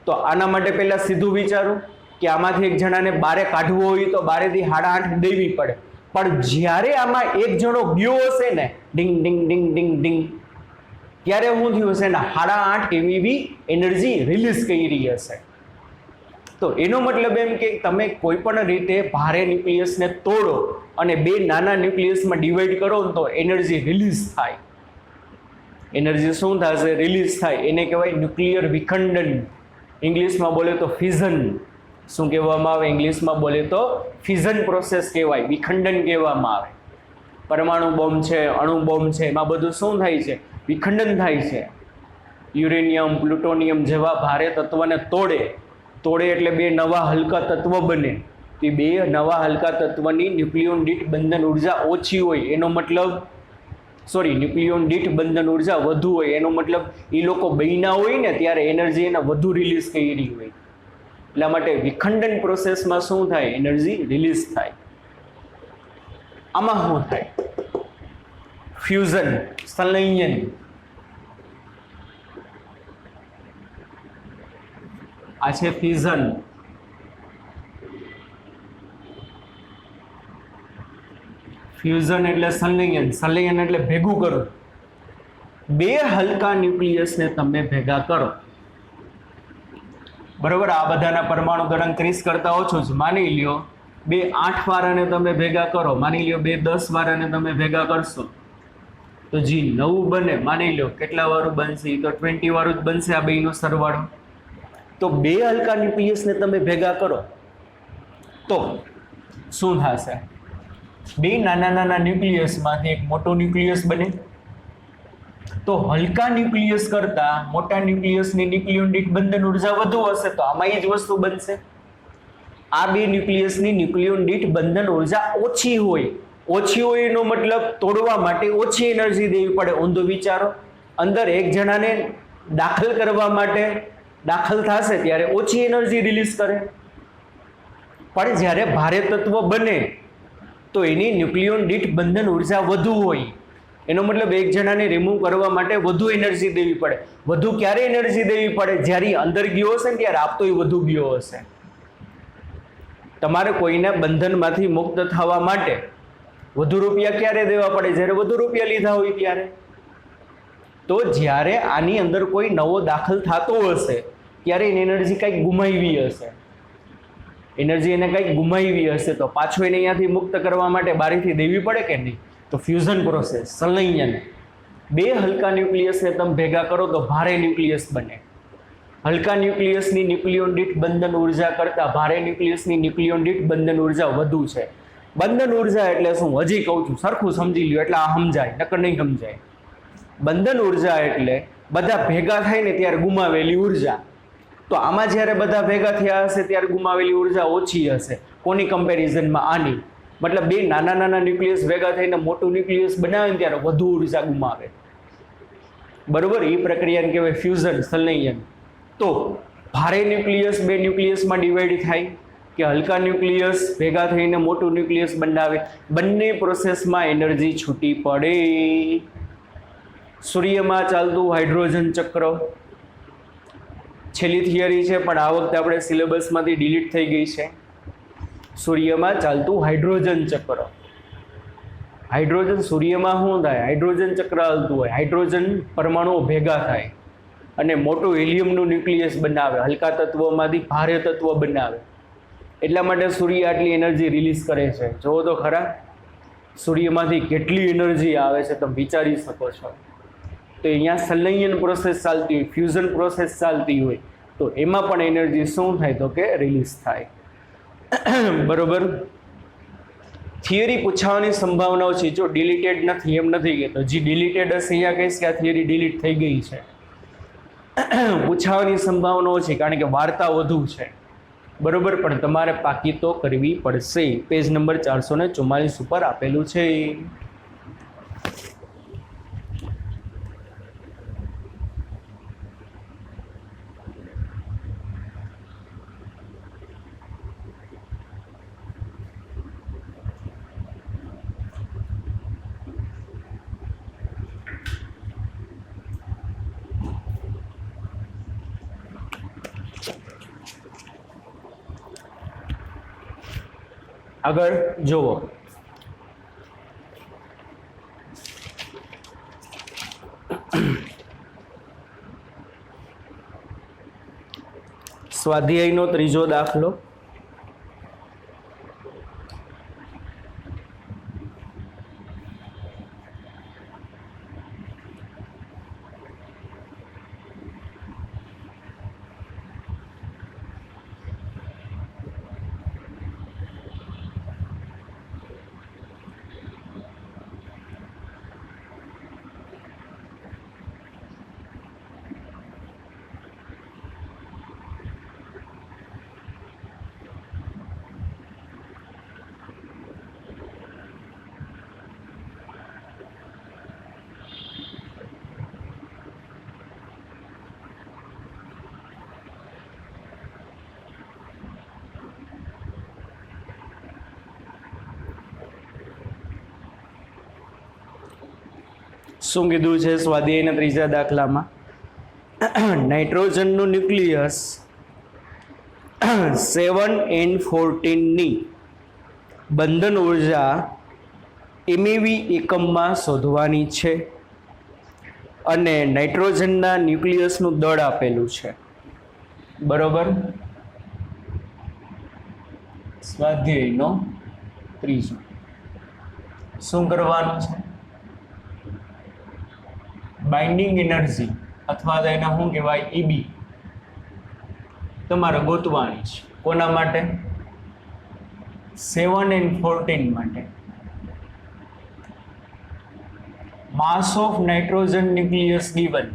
તો આના માટે પહેલા સીધું વિચારો કે આમાંથી એક જણાને બારે કાઢવો હોય તો બારેથી 8.5 દેવી પડે. પણ જ્યારે આમાં એક જણો ગયો હશે ને, ડિંગ ડિંગ ડિંગ ડિંગ ડિંગ, ત્યારે શું થયું હશે ને? 8.5 MeV એનર્જી રિલીઝ કરી હશે. તો એનો મતલબ એમ કે તમે કોઈ પણ રીતે ભારે ન્યુક્લિયસને તોડો અને 2 નાના ન્યુક્લિયસમાં ડિવાઈડ કરો ને તો એનર્જી રિલીઝ થાય. એનર્જી શું થશે? રિલીઝ થાય. એને કહેવાય ન્યુક્લિયર વિખંડન. ઇંગ્લિશમાં બોલે તો ફિઝન. શું કહેવામાં આવે? ઇંગ્લિશમાં બોલે તો ફિઝન પ્રોસેસ કહેવાય, વિખંડન કહેવામાં આવે. પરમાણુ બોમ્બ છે, અણુ બોમ્બ છે, એમાં બધું શું થાય છે? વિખંડન થાય છે. યુરેનિયમ, પ્લુટોનિયમ જેવા ભારે તત્વને તોડે એટલે બે નવા હલકા તત્વ બને. એ બે નવા હલકા તત્વની ન્યુક્લિયોન દીઠ બંધન ઉર્જા ઓછી હોય એનો મતલબ, ન્યુક્લિયોન દીઠ બંધન ઉર્જા વધુ હોય એનો મતલબ એ લોકો બન્યા હોય ને ત્યારે એનર્જી એને વધુ રિલીઝ કરી હોય. એટલા માટે વિખંડન પ્રોસેસમાં શું થાય? એનર્જી રિલીઝ થાય. આમાં શું થાય? ફ્યુઝન, સંલયન. આ છે ફ્યુઝન. ફ્યુઝન એટલે સંલયન એટલે ભેગું કરો. બે હલકા ન્યુક્લિયસને તમે ભેગા કરો, બરોબર. આ બધાના પરમાણુ દળાંક 30 કરતા ઓછો છે. માની લ્યો બે 8 વાળાને તમે ભેગા કરો, માની લ્યો બે 10 વાળાને તમે ભેગા કરશો તો જી નવું બને. માની લો કેટલા વાળું બનશે? તો 20 વાળું જ બનશે આ બેનો સરવાળો. તો બે હલકા ન્યુક્લિયસને તમે ભેગા કરો તો શું થશે? બે નાના ન્યુક્લિયસમાંથી એક મોટો ન્યુક્લિયસ બને. તો હલકા ન્યુક્લિયસ કરતા મોટા ન્યુક્લિયસની ન્યુક્લિયોન દીઠ બંધન ઉર્જા વધુ હશે, તો આમાં એ જ વસ્તુ બનશે. આ બે ન્યુક્લિયસની ન્યુક્લિયોન દીઠ બંધન ઉર્જા ઓછી હોય એનો મતલબ તોડવા માટે ઓછી એનર્જી દેવી પડે. ઊંધું વિચારો. અંદર એક જણાને દાખલ કરવા માટે દાખલ થશે ત્યારે ઓછી એનર્જી રિલીઝ કરે, પણ જ્યારે ભારે તત્વ બને તો એની ન્યુક્લિયોન દીઠ બંધન ઉર્જા વધુ હોય. એનો મતલબ એક જણાને રિમૂવ કરવા માટે વધુ એનર્જી દેવી પડે. વધુ ક્યારે એનર્જી દેવી પડે? જ્યારે અંદર ગયો હશે ને ત્યારે આપતોય વધુ ગયો હશે. તમારે કોઈને બંધનમાંથી મુક્ત થવા માટે વધુ રૂપિયા ક્યારે દેવા પડે? જ્યારે વધુ રૂપિયા લીધા હોય ત્યારે. તો જ્યારે આની અંદર કોઈ નવો દાખલ થતો હશે ત્યારે એની એનર્જી કંઈક ગુમાવી હશે. એનર્જી એને કંઈક ગુમાવી હશે તો પાછો એને અહીંયાથી મુક્ત કરવા માટે બારીથી દેવી પડે કે નહીં? તો ફ્યુઝન પ્રોસેસ, સંલયન. બે હલકા ન્યુક્લિયસને તમે ભેગા કરો તો ભારે ન્યુક્લિયસ બને. હલકા ન્યુક્લિયસની ન્યુક્લિયોન દીઠ બંધન ઉર્જા કરતાં ભારે ન્યુક્લિયસની ન્યુક્લિયોન દીઠ બંધન ઉર્જા વધુ છે. બંધન ઉર્જા એટલે શું? હજી કહું છું, સરખું સમજી લ્યો એટલે આ સમજાય, નકર નહીં સમજાય. બંધન ઉર્જા એટલે બધા ભેગા થાય ને ત્યારે ગુમાવેલી ઉર્જા. તો આમાં જ્યારે બધા ભેગા થયા હશે ત્યારે ગુમાવેલી ઉર્જા ઓછી હશે. કોની કમ્પેરિઝનમાં? આની. મતલબ બે નાના ન્યુક્લિયસ ભેગા થઈને મોટું ન્યુક્લિયસ બનાવે ને ત્યારે વધુ ઉર્જા ગુમાવે. બરોબર. એ પ્રક્રિયાને કહેવાય ફ્યુઝન, સંલયન. તો ભારે ન્યુક્લિયસ બે ન્યુક્લિયસમાં ડિવાઈડ થાય કે હલકા ન્યુક્લિયસ ભેગા થઈને મોટું ન્યુક્લિયસ બનાવે. બંને પ્રોસેસમાં એનર્જી છૂટી પડે. સૂર્યમાં ચાલતું હાઇડ્રોજન ચક્ર છેલ્લી થિયરી છે પણ આ વખતે આપણે સિલેબસમાંથી ડિલીટ થઈ ગઈ છે. સૂર્યમાં ચાલતું હાઇડ્રોજન ચક્ર. હાઇડ્રોજન સૂર્યમાં શું થાય? હાઇડ્રોજન ચક્ર ચાલતું હોય, હાઇડ્રોજન પરમાણુઓ ભેગા થાય અને મોટું હિલિયમનું ન્યુક્લિયસ બનાવે, હલકા તત્વોમાંથી ભારે તત્વ બનાવે. એટલા માટે સૂર્ય આટલી એનર્જી રિલીઝ કરે છે. જુઓ તો ખરા સૂર્યમાંથી કેટલી એનર્જી આવે છે, તમે વિચારી શકો છો. તો અહીંયા સંલયન પ્રોસેસ ચાલતી હોય, ફ્યુઝન પ્રોસેસ ચાલતી હોય તો એમાં પણ એનર્જી શું થાય? તો કે રિલીઝ થાય. બરોબર. થિયરી પૂછાવાની સંભાવનાઓ છે. જો ડિલીટેડ નથી એમ નથી કહેતો, જે ડિલીટેડ હશે અહીંયા કહીશ કે આ થિયરી ડિલીટ થઈ ગઈ છે. પૂછાવાની સંભાવનાઓ છે કારણ કે વાર્તા વધુ છે. બરોબર. પણ તમારે પાકી તો કરવી પડશે. પેજ નંબર 444 ઉપર આપેલું છે. આગળ જુઓ. સ્વાધ્યાયનો ત્રીજો દાખલો. શું કીધું છે સ્વાધ્યાયના ત્રીજા દાખલામાં? નાઇટ્રોજનનું ન્યુક્લિયસ 7n14 ની બંધન ઉર્જા MeV એકમમાં શોધવાની છે અને નાઇટ્રોજનના ન્યુક્લિયસનું દળ આપેલું છે. બરોબર. સ્વાધ્યાયનો ત્રીજો શું કરવાનું છે? બાઇન્ડિંગ એનર્જી અથવા તો એને શું કહેવાય, EB તમારે ગોતવાની છે. કોના માટે? 7n14 માટે. માસ ઓફ નાઇટ્રોજન ન્યુક્લિયસ ગિવન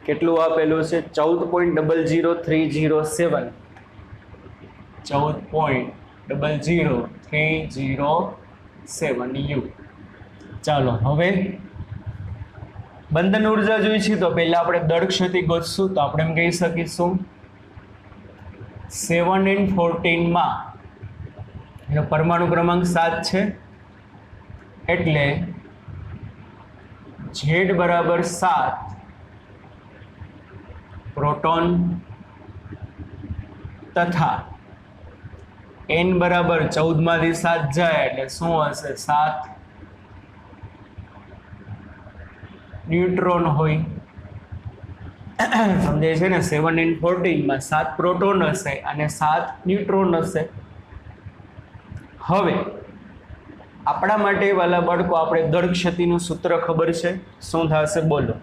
કેટલું આપેલું છે? 14.00307. 14.00307 U. ચાલો હવે બંધન ઉર્જા જોઈ છે તો પહેલા આપણે દળ ક્ષતિ ગોતશું. તો આપણે એમ કહી શકીશું 7n14 માં એનો પરમાણુ ક્રમાંક 7 છે એટલે Z બરાબર 7 પ્રોટોન તથા n બરાબર 14 માંથી 7 જાય એટલે શું હશે? 7 ન્યુટ્રોન હોય. સમજાય છે ને? 7n14 માં 7 પ્રોટોન હશે અને 7 ન્યુટ્રોન હશે. હવે આપણા માટે વાલા બાળકો આપણે દળ ક્ષતિનું સૂત્ર ખબર છે. શું થશે બોલો?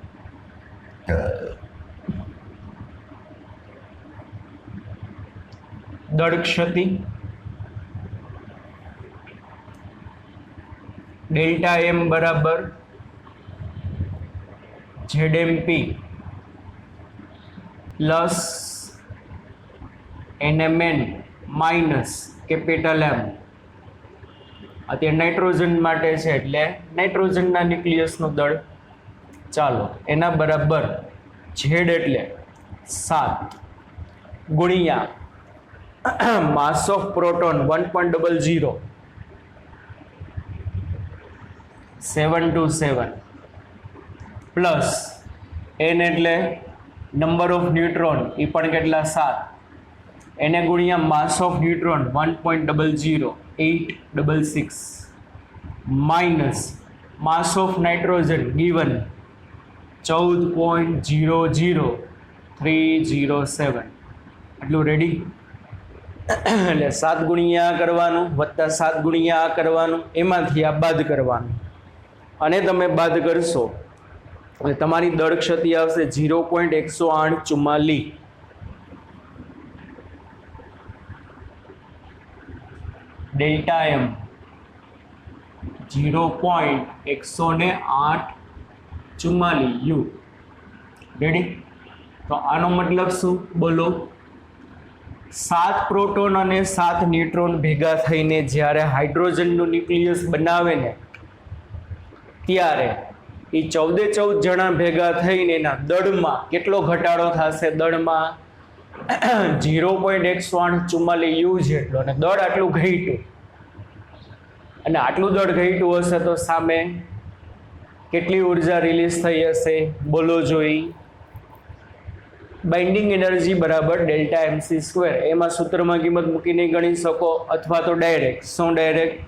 દળ ક્ષતિ ડેલ્ટા M બરાબર ZMP plus NMN minus capital M. અત્યારે નાઇટ્રોજન માટે છે એટલે નાઇટ્રોજનના ન્યુક્લિયસનું દળ. ચાલો એના બરાબર Z એટલે 7 ગુણ્યા માસ ઓફ પ્રોટોન 1.00 727 પ્લસ n એટલે નંબર ઓફ ન્યુટ્રોન એ પણ કેટલા? 7. એને ગુણ્યા માસ of neutron 1.00 866 minus mass of nitrogen given 14.00307. આટલું રેડી? એટલે 7 ગુણ્યા કરવાનું વત્તા 7 ગુણ્યા આ કરવાનું, એમાંથી આ બાદ કરવાનું અને તમે બાદ કરશો એટલે તમારી દળ ક્ષતિ આવશે 0.10844. Delta M 0.10844 U. રેડી? તો આનો મતલબ શું બોલો? 7 પ્રોટોન અને 7 ન્યુટ્રોન ભેગા થઈને જ્યારે હાઇડ્રોજનનું ન્યુક્લિયસ બનાવે ને ત્યારે એ 14 જણા ભેગા થઈને એના દળમાં કેટલો ઘટાડો થશે? દળમાં 0.10844 U જેટલો. અને દળ આટલું ઘટ્યું અને આટલું દળ ઘટ્યું હશે તો સામે કેટલી ઉર્જા રિલીઝ થઈ હશે બોલો જોઈ? બાઇન્ડિંગ એનર્જી બરાબર ડેલ્ટા MC². એમાં સૂત્રમાં કિંમત મૂકીને ગણી શકો અથવા તો ડાયરેક્ટ. શું ડાયરેક્ટ?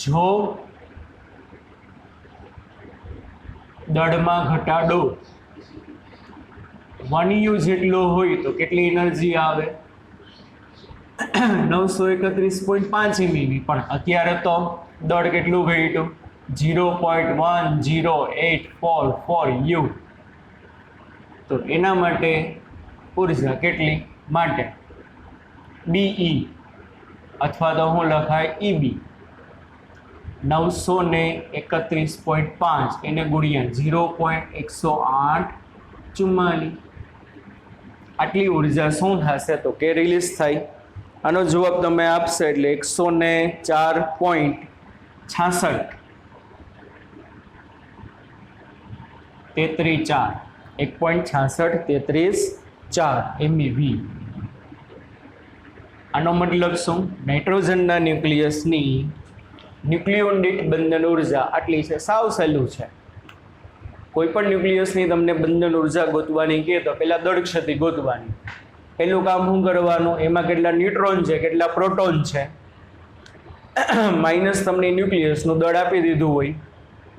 જો દળમાં ઘટાડો 1 U જેટલો હોય તો કેટલી એનર્જી આવે? 931.5 MeV. પણ અત્યારે તો દળ કેટલું ઘટ્યું? 0.10844 U. તો એના માટે ઉર્જા કેટલી માટે? BE અથવા તો હું લખાય EB 931.5 એને ગુણ્યા 0.10844. આટલી ઉર્જા શું થશે તો કે રિલીઝ થાય? આનો જવાબ તમે આપશો એટલે 104.66 1.6633 MeV. આનો મતલબ શું? નાઇટ્રોજનના ન્યુક્લિયસની ન્યુક્લિયોન દીઠ બંધન ઉર્જા આટલી છે. સાવ સહેલું છે. કોઈ પણ ન્યુક્લિયસની તમને બંધન ઉર્જા ગોતવાની કહે તો પહેલાં દળ ક્ષતિ ગોતવાની. પહેલું કામ શું કરવાનું, એમાં કેટલા ન્યુટ્રોન છે કેટલા પ્રોટોન છે માઇનસ તમને ન્યુક્લિયસનું દળ આપી દીધું હોય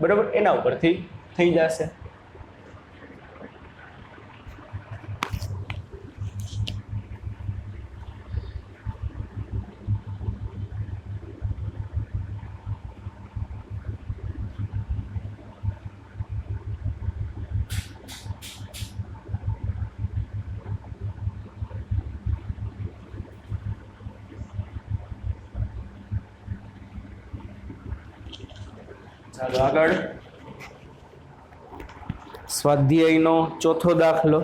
બરાબર, એના ઉપરથી થઈ જશે. ચાલો આગળ સ્વાધ્યાયનો ચોથો દાખલો.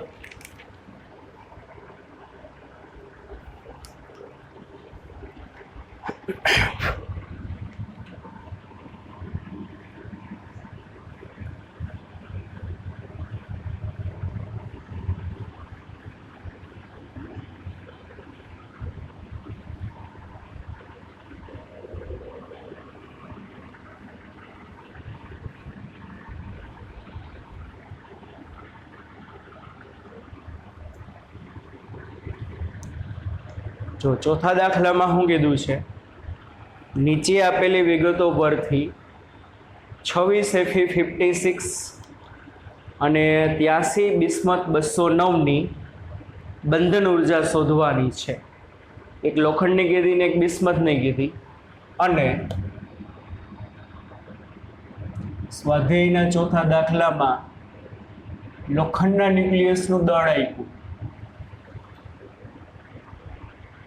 જો ચોથા દાખલામાં શું કીધું છે, નીચે આપેલી વિગતો પરથી 26 Fe 56 અને 83 બિસ્મથ 209ની બંધન ઉર્જા શોધવાની છે. એક લોખંડની કીધી ને એક બિસ્મથની કીધી, અને સ્વાધ્યાયના ચોથા દાખલામાં લોખંડના ન્યુક્લિયસનું દળ આપ્યું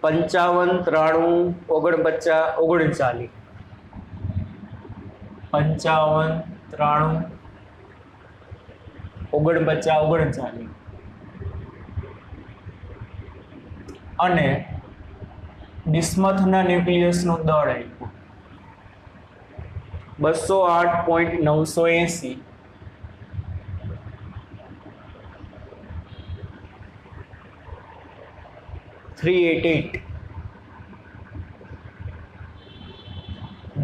55 93 49 39. 55 93 49 39 અને બિસ્મથના ન્યુક્લિયસનું દળ આપ્યું 208.980 388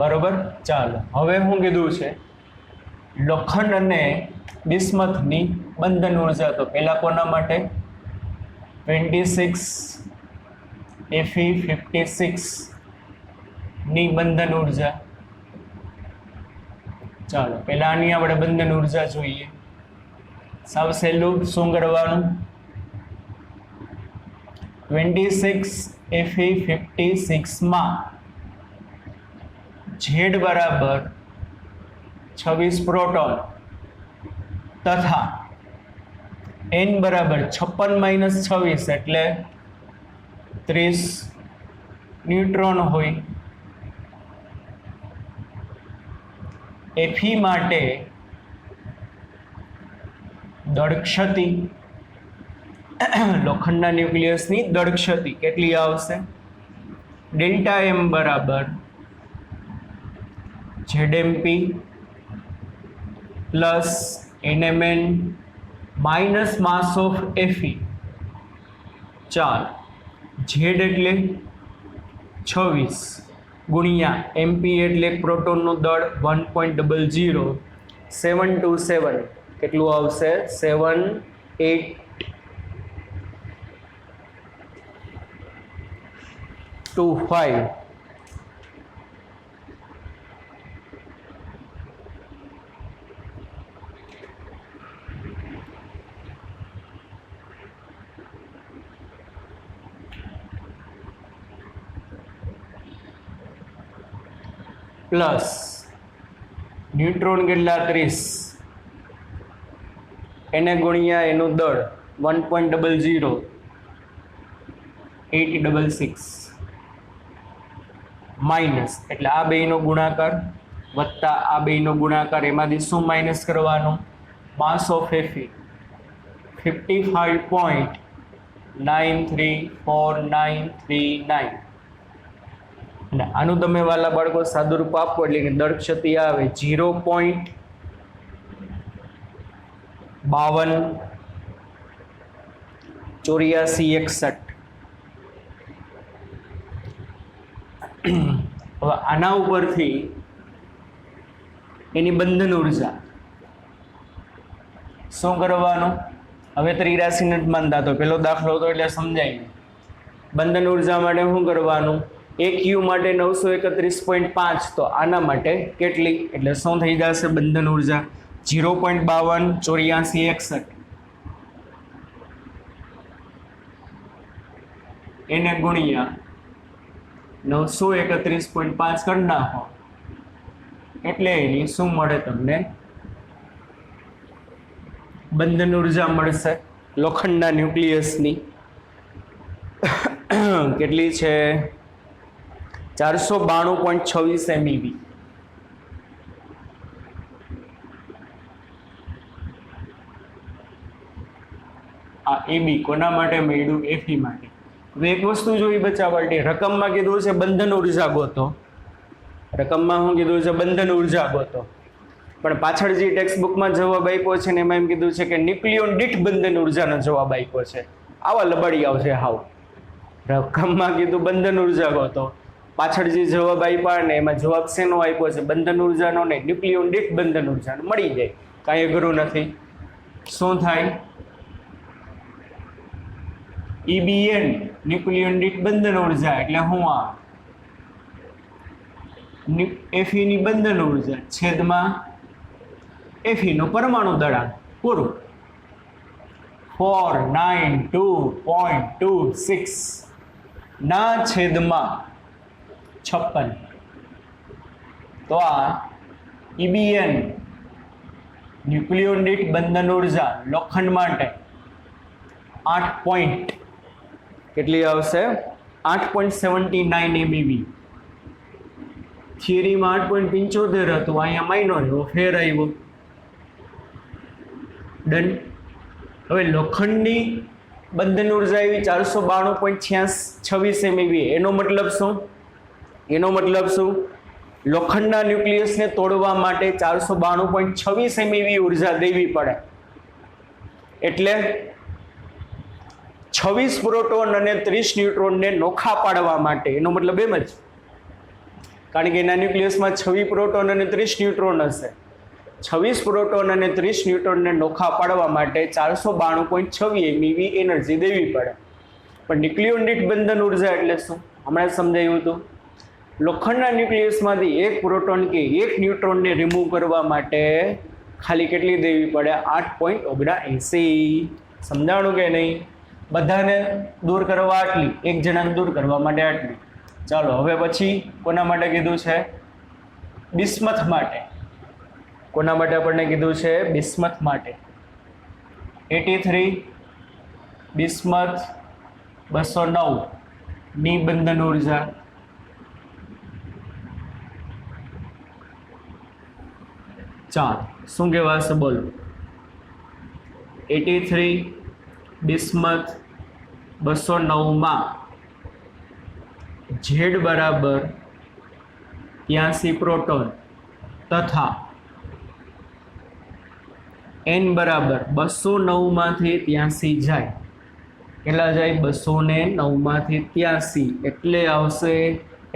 બરોબર. ચાલો હવે શું કીધું છે, લોખંડ અને બિસ્મથની બંધન ઉર્જા. તો પહેલા કોના માટે 26 Fe 56 ની બંધન ઉર્જા. ચાલો પહેલા આની આપણે બંધન ઉર્જા જોઈએ. સાવ સહેલું, શું કરવાનું, 26 Fe 56 માં Z બરાબર 26 પ્રોટોન તથા N બરાબર 56 - 26 એટલે 30 ન્યુટ્રોન હોય. Fe માટે દળ ક્ષતિ, લોખંડના ન્યુક્લિયસની દળ ક્ષતિ કેટલી આવશે, ડેલ્ટા M બરાબર ZMP plus NMN minus mass of Fe. ચાલ Z એટલે 26 ગુણ્યા MP એટલે પ્રોટોનનું દળ 1.00 727 કેટલું આવશે, 7825 પ્લસ ન્યુટ્રોન કેટલા 30 એને ગુણ્યા એનું દળ 1.00 866 માઇનસ એટલે આ બેયનો ગુણાકાર વત્તા આ બેયનો ગુણાકાર, એમાંથી શું માઇનસ કરવાનું, માસ ઓફ Fe 55.934939. અને આનું તમે વાલા બાળકો સાદુરૂપ આપો એટલે કે દળ ક્ષતિ આવે 0.528461. હવે આના ઉપરથી એની બંધન ઉર્જા. શું કરવાનું? હવે ત્રિરાશિ નથી માનતા તો પેલો દાખલો હતો એટલે સમજાય નહીં. બંધન ઉર્જા માટે શું કરવાનું? એક યુ માટે 931.5, તો આના માટે કેટલી? એટલે શું થઈ જશે બંધન ઉર્જા? 0.52 84 61 એને ગુણ્યા 931.5 કરી નાખો એટલે એની શું મળે તમને? બંધન ઉર્જા મળશે લોખંડના ન્યુક્લિયસની. કેટલી છે? 492.26 MeV. આ એબી કોના માટે મળ્યું? એફી માટે. હવે એક વસ્તુ જોઈ બચાવટી, રકમમાં કીધું છે બંધન ઉર્જા ગોતો. રકમમાં શું કીધું છે? બંધન ઉર્જા ગોતો. પણ પાછળ જે ટેક્સ્ટ બુકમાં જવાબ આપ્યો છે ને એમાં એમ કીધું છે કે ન્યુક્લિયોન દીઠ બંધન ઉર્જાનો જવાબ આપ્યો છે. આવા લબાડી આવશે હાવ. રકમમાં કીધું બંધન ઉર્જા ગોતો, પાછળ જે જવાબ આપ્યા ને એમાં જવાબ શેનો આપ્યો છે? બંધન ઉર્જાનો ને ન્યુક્લિયોન દીઠ બંધન ઉર્જાનો. મળી જાય, કાંઈ અઘરું નથી. શું થાય? EBN ન્યુક્લિયોન દીઠ બંધન ઉર્જા એટલે હું આ Fe ની બંધન ઉર્જા છેદમાં Fe નો પરમાણુ દળાંક પૂરું. 492.26 ના છેદમાં 56. તો આ EBN ન્યુક્લિયોન દીઠ બંધન ઉર્જા લોખંડ માટે 8 પોઈન્ટ કેટલી આવશે? 8.79 MeV. થિયરીમાં 8.75 હતું, અહીંયા માઇનો રહ્યો, ફેર આવ્યો. ડન. હવે લોખંડની બંધન ઉર્જા એવી 492.26 MeV. એનો મતલબ શું? એનો મતલબ શું? લોખંડના ન્યુક્લિયસને તોડવા માટે 492.26 MeV ઉર્જા દેવી પડે. એટલે 26 પ્રોટોન અને 30 ન્યુટ્રોનને નોખા પાડવા માટે. એનો મતલબ એમ જ, કારણ કે એના ન્યુક્લિયસમાં 26 પ્રોટોન અને 30 ન્યુટ્રોન હશે. 26 પ્રોટોન અને 30 ન્યુટ્રોનને નોખા પાડવા માટે 492.26 MeV એનર્જી દેવી પડે. પણ ન્યુક્લિયોન દીઠ બંધન ઉર્જા એટલે શું? હમણાં સમજાયું હતું. લોખંડના ન્યુક્લિયસમાંથી એક પ્રોટોન કે એક ન્યુટ્રોનને રિમૂવ કરવા માટે ખાલી કેટલી દેવી પડે? 8.79. સમજાણું કે નહીં? બધાને દૂર કરવા આટલી, એક જણાને દૂર કરવા માટે આટલી. ચાલો હવે પછી કોના માટે કીધું છે? બિસ્મથ માટે. કોના માટે આપણને કીધું છે? બિસ્મથ માટે. 83 બિસ્મથ 209 ની બંધન ઉર્જા ચાર. શું કહેવાશે બોલો? 83 બિસ્મથ 209 માં Z બરાબર 83 પ્રોટોન તથા N બરાબર 209 માંથી 83 જાય. કેટલા જાય? 209 માંથી 83 એટલે આવશે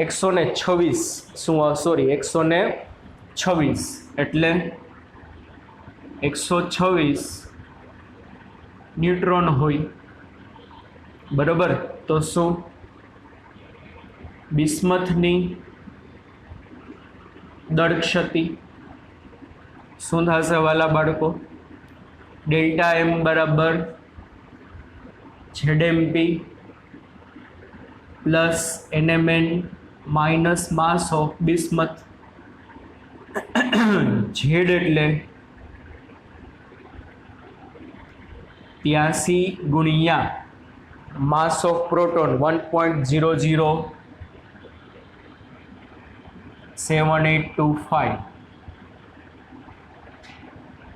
126. શું? સોરી, 126 એટલે 126 ન્યુટ્રોન હોય. બરાબર. તો શું? બિસ્મથની દળ ક્ષતિ શું થશે વાલા બાળકો? ડેલ્ટા M બરાબર ZMP plus NMN minus mass of bismuth. Z એટલે 83 ગુણ્યા માસ ઓફ પ્રોટોન 1.007825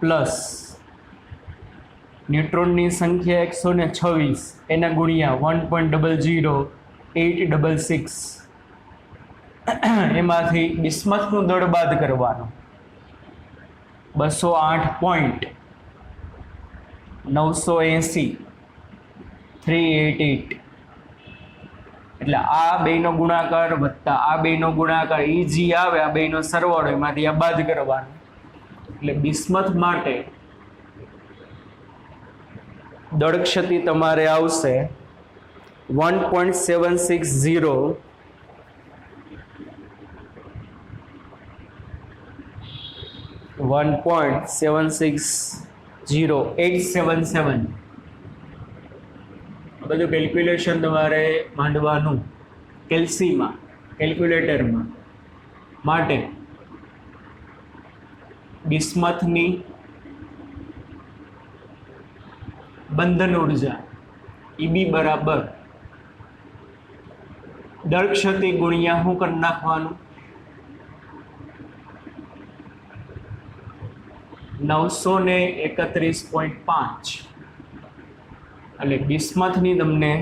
પ્લસ ન્યુટ્રોનની સંખ્યા 126 એના ગુણ્યા 1.00866. એમાંથી બિસ્મથનું દળ બાદ કરવાનું. 208.980 388. એટલે આ બેનો ગુણાકાર વત્તા આ બેનો ગુણાકાર, ઈ જી આવે આ બેનો સરવાળો, એમાંથી આ બાદ કરવાનું. એટલે બિસ્મથ માટે દળ ક્ષતિ તમારે આવશે 1.760 1.760877 બધું કેલ્ક્યુલેશન તમારે માંડવાનું કેલ્સીમાં કેલ્ક્યુલેટરમાં માટે બિસ્મથની બંધન ઉર્જા ઈબી બરાબર દળ ક્ષતિ ગુણ્યા શું કરી નાખવાનું 931.5 એટલે બિસ્મથની તમને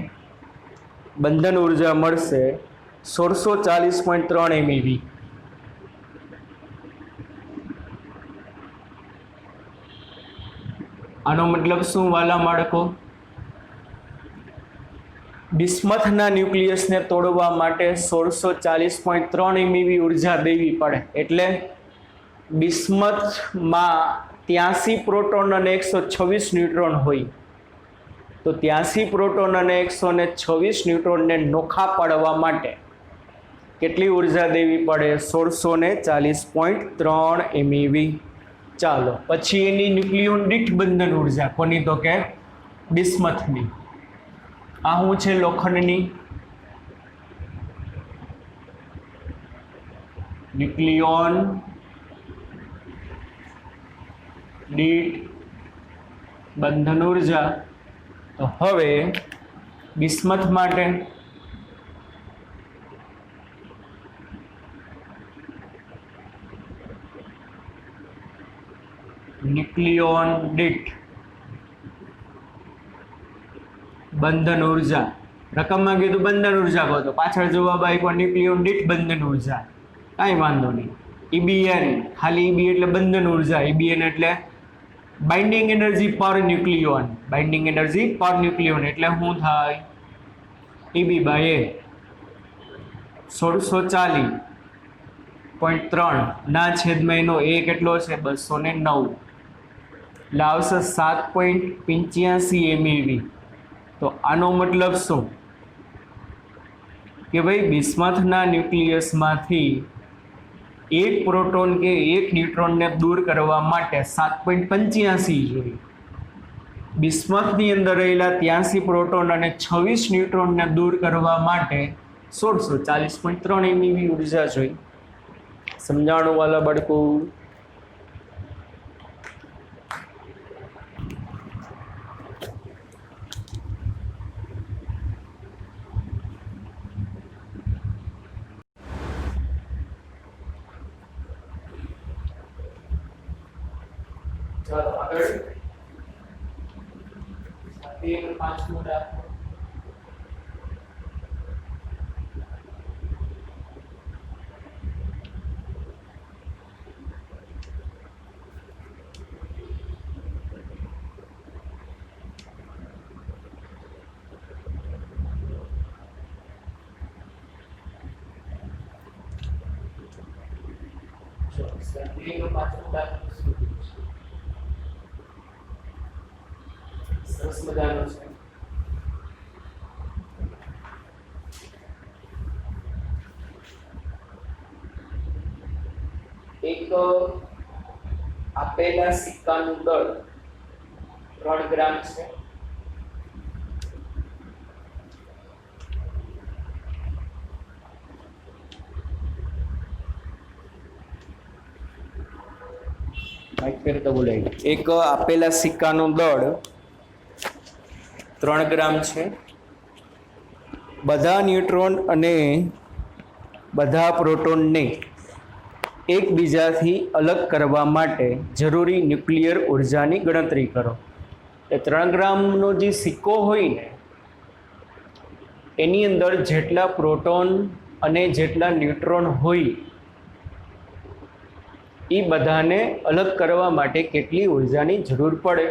બંધન ઉર્જા મળશે 1640.3 MeV. આનો મતલબ શું વાલા બાળકો? બિસ્મથના ન્યુક્લિયસને તોડવા માટે 1640.3 MeV ઉર્જા દેવી પડે. એટલે બિસ્મથમાં 83 પ્રોટોન અને 126 ન્યુટ્રોન હોય, તો 83 પ્રોટોન અને 126 ન્યુટ્રોનને નોખા પાડવા માટે કેટલી ઉર્જા દેવી પડે? 1640.3 MeV. ચાલો પછી એની ન્યુક્લિયોન દીઠ બંધન ઉર્જા કોની? તો કે બિસ્મથની. આ શું છે? લોખંડની ન્યુક્લિયોન દીઠ બંધન ઉર્જા. તો હવે બિસ્મથ માટે ન્યુક્લિયોન દીઠ બંધન ઉર્જા, રકમમાં કીધું બંધન ઉર્જા કહો તો પાછળ જવાબ આપ્યો ન્યુક્લિયોન દીઠ બંધન ઉર્જા. કાંઈ વાંધો નહીં. EBN ખાલી EB એટલે બંધન ઉર્જા, EBN એટલે બાઇન્ડિંગ એનર્જી પર ન્યુક્લિયોન. બાઇન્ડિંગ એનર્જી પર ન્યુક્લિયોન એટલે શું થાય? EB બાય 1640.3 ના છેદમાં એનો એ કેટલો છે? 209. એટલે આવશે 7.85 MeV. તો આનો મતલબ શું કે ભાઈ બિસ્મથના ન્યુક્લિયસમાંથી એક પ્રોટોન કે એક ન્યુટ્રોનને દૂર કરવા માટે 7.85 જોઈએ. બિસ્મથની અંદર રહેલા 83 પ્રોટોન અને 26 ન્યુટ્રોનને દૂર કરવા માટે 1640.3 MeV ઉર્જા જોઈએ. સમજાણું વાલા બાળકો? ચાલો આગળ 5મો દાખલો. સરસ મજાનો છે. એક આપેલા સિક્કાનું દળ 3 ગ્રામ છે. એક આપેલા સિક્કાનું દળ 3 ગ્રામ છે. બધા ન્યુટ્રોન અને બધા પ્રોટોનને એકબીજાથી અલગ કરવા માટે જરૂરી ન્યુક્લિયર ઉર્જાની ગણતરી કરો. એ 3 ગ્રામનો જે સિક્કો હોય ને એની અંદર જેટલા પ્રોટોન અને જેટલા ન્યુટ્રોન હોય એ બધાને અલગ કરવા માટે કેટલી ઉર્જાની જરૂર પડે?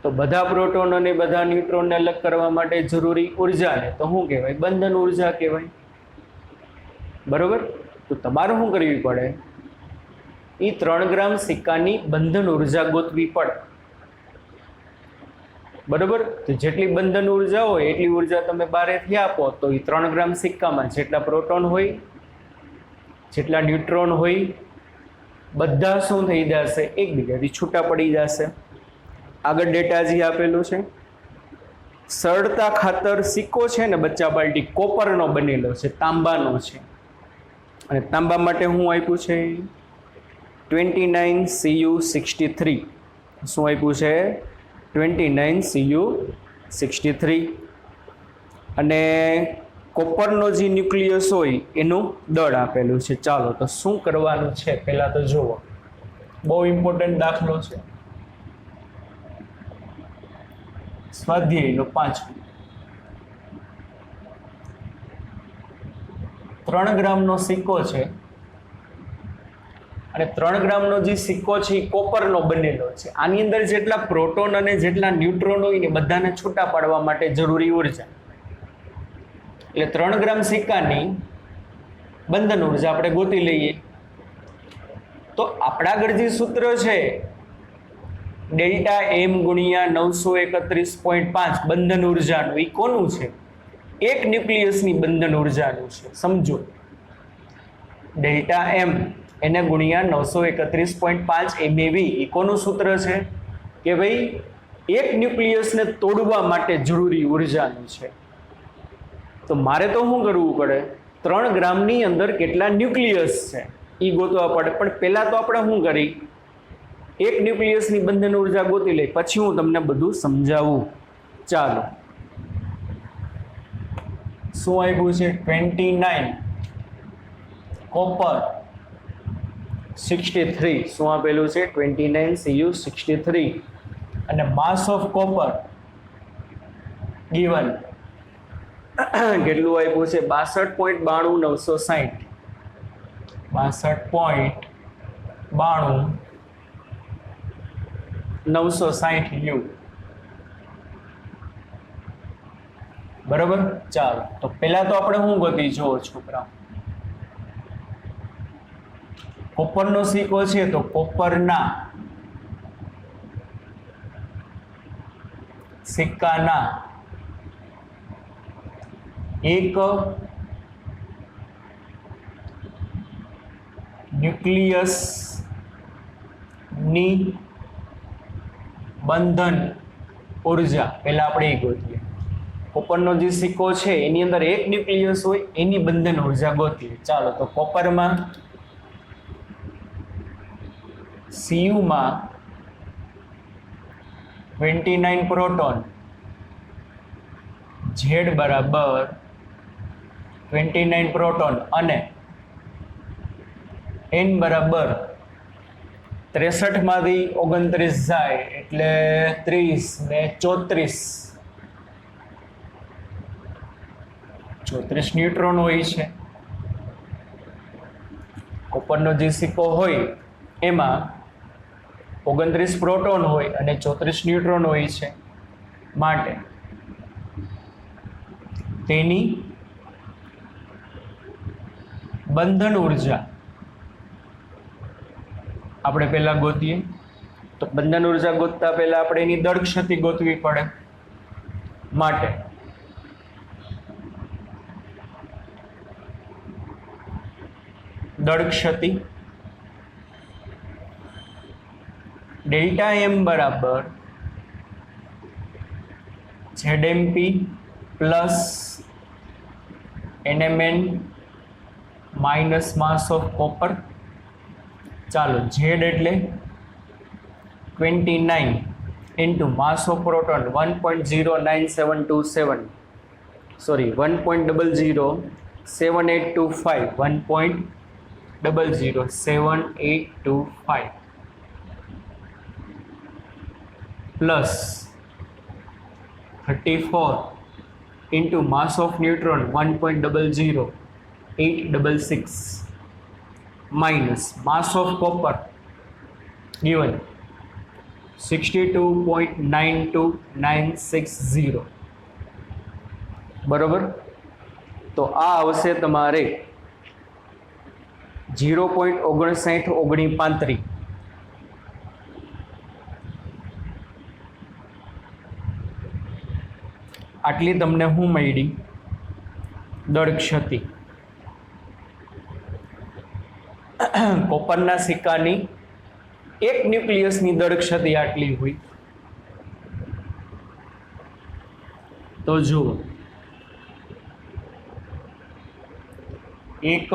તો બધા પ્રોટોન અને બધા ન્યુટ્રોનને અલગ કરવા માટે જરૂરી ઉર્જાને તો શું કહેવાય? બંધન ઉર્જા કહેવાય. બરોબર? તો તમારે શું કરવી પડે? એ 3 ગ્રામ સિક્કાની બંધન ઉર્જા ગોતવી પડે. બરોબર, તો જેટલી બંધન ઉર્જા હોય એટલી ઉર્જા તમે બારેથી આપો તો એ 3 ગ્રામ સિક્કામાં જેટલા પ્રોટોન હોય, જેટલા ન્યુટ્રોન હોય, બધા શું થઈ જશે? એકબીજાથી છૂટા પડી જશે. આગળ ડેટા જે આપેલું છે, સરળતા ખાતર સિક્કો છે ને બચ્ચા બાલટી કોપરનો બનેલો છે, તાંબાનો છે. અને તાંબા માટે હું આપ્યું છે 29Cu63. શું આપ્યું છે? 29Cu63. અને કોપરનો જે ન્યુક્લિયસ હોય એનું દળ આપેલું છે. ચાલો તો શું કરવાનું છે પહેલા તો જુઓ, બહુ ઇમ્પોર્ટન્ટ દાખલો છે, સ્વાધ્યાયનો 5. 3 ગ્રામનો સિક્કો છે અને 3 ગ્રામનો જે સિક્કો છે એ કોપરનો બનેલો છે. આની અંદર જેટલા પ્રોટોન અને જેટલા ન્યુટ્રોન હોય ને બધાને છૂટા પાડવા માટે જરૂરી ઉર્જા, એટલે 3 ગ્રામ સિક્કાની બંધન ઉર્જા આપણે ગોતી લઈએ. તો આપણા આગળ જે સૂત્ર છે ડેલ્ટા એમ ગુણ્યા 931.5 બંધન ઉર્જાનું, એ કોનું છે? એક ન્યુક્લિયસની બંધન ઉર્જાનું છે. સમજો, ડેલ્ટા એમ એને ગુણ્યા 931.5 MeV, એ કોનું સૂત્ર છે? કે ભાઈ એક ન્યુક્લિયસને તોડવા માટે જરૂરી ઉર્જાનું છે. તો મારે તો શું કરવું પડે? 3 ગ્રામની અંદર કેટલા ન્યુક્લિયસ છે એ ગોતવા પડે. પણ પહેલા તો આપણે શું કરી, એક ન્યુક્લિયસની બંધન ઉર્જા ગોતી લઈ, પછી હું તમને બધું સમજાવું. ચાલો, શું આપ્યું છે? 29 કોપર 63. શું આપેલું છે? 29Cu63. અને માસ ઓફ કોપર ગિવન કેટલું આપ્યું છે? 62.960. 62.960 U. બરાબર. ચાલો તો પહેલા તો આપણે શું ગોતી જુઓ છોકરા, કોપરનો સિક્કો છે તો કોપરના સિક્કાના એક ન્યુક્લિયસ ની બંધન ઉર્જા પહેલા આપણે એ ગોતીએ. કોપરનો જે સિક્કો છે એની અંદર એક ન્યુક્લિયસ હોય એની બંધન ઉર્જા ગોતીએ. ચાલો તો કોપરમાં Cu માં 29 પ્રોટોન, Z બરાબર 29 પ્રોટોન અને N બરાબર 63 માંથી 29 જાય એટલે 30 ને 34 ન્યુટ્રોન હોય છે. કોપરનો જે સિક્કો હોય એમાં 29 પ્રોટોન હોય અને 34 ન્યુટ્રોન હોય છે. માટે તેની બંધન ઉર્જા આપણે પહેલા ગોતીએ. તો બંધન ઉર્જા ગોતતા પહેલા આપણે એની દળ ક્ષતિ ગોતવી પડે. માટે દળ ક્ષતિ ડેલ્ટા એમ બરાબર ZMP plus NMN minus mass of copper. ચાલો, Z એટલે 29 into mass of proton 1.09725, sorry 1.00785, 1.00785 plus 34 into mass of neutron 1.00866 minus mass of copper given 62.92960. બરોબર. તો આ આવશે તમારે 0.5935 આટલી તમને શું મળી દળ ક્ષતિ. કોપરના સિક્કાની એક ન્યુક્લિયસની દળ ક્ષતિ આટલી હોય. તો જુઓ, એક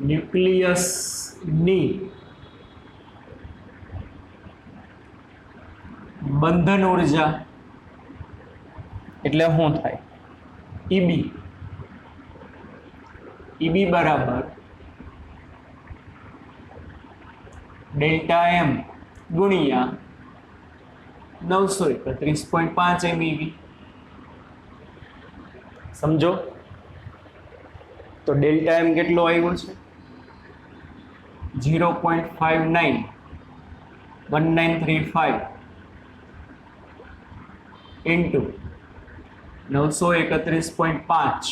ન્યુક્લિયસની બંધન ઉર્જા એટલે શું થાય? ઈબી. ઈબી બરાબર ડેલ્ટા એમ ગુણ્યા 931.5 MeV. સમજો તો ડેલ્ટા એમ કેટલો આવ્યો છે? 0.591935 ઇન્ટુ 931.5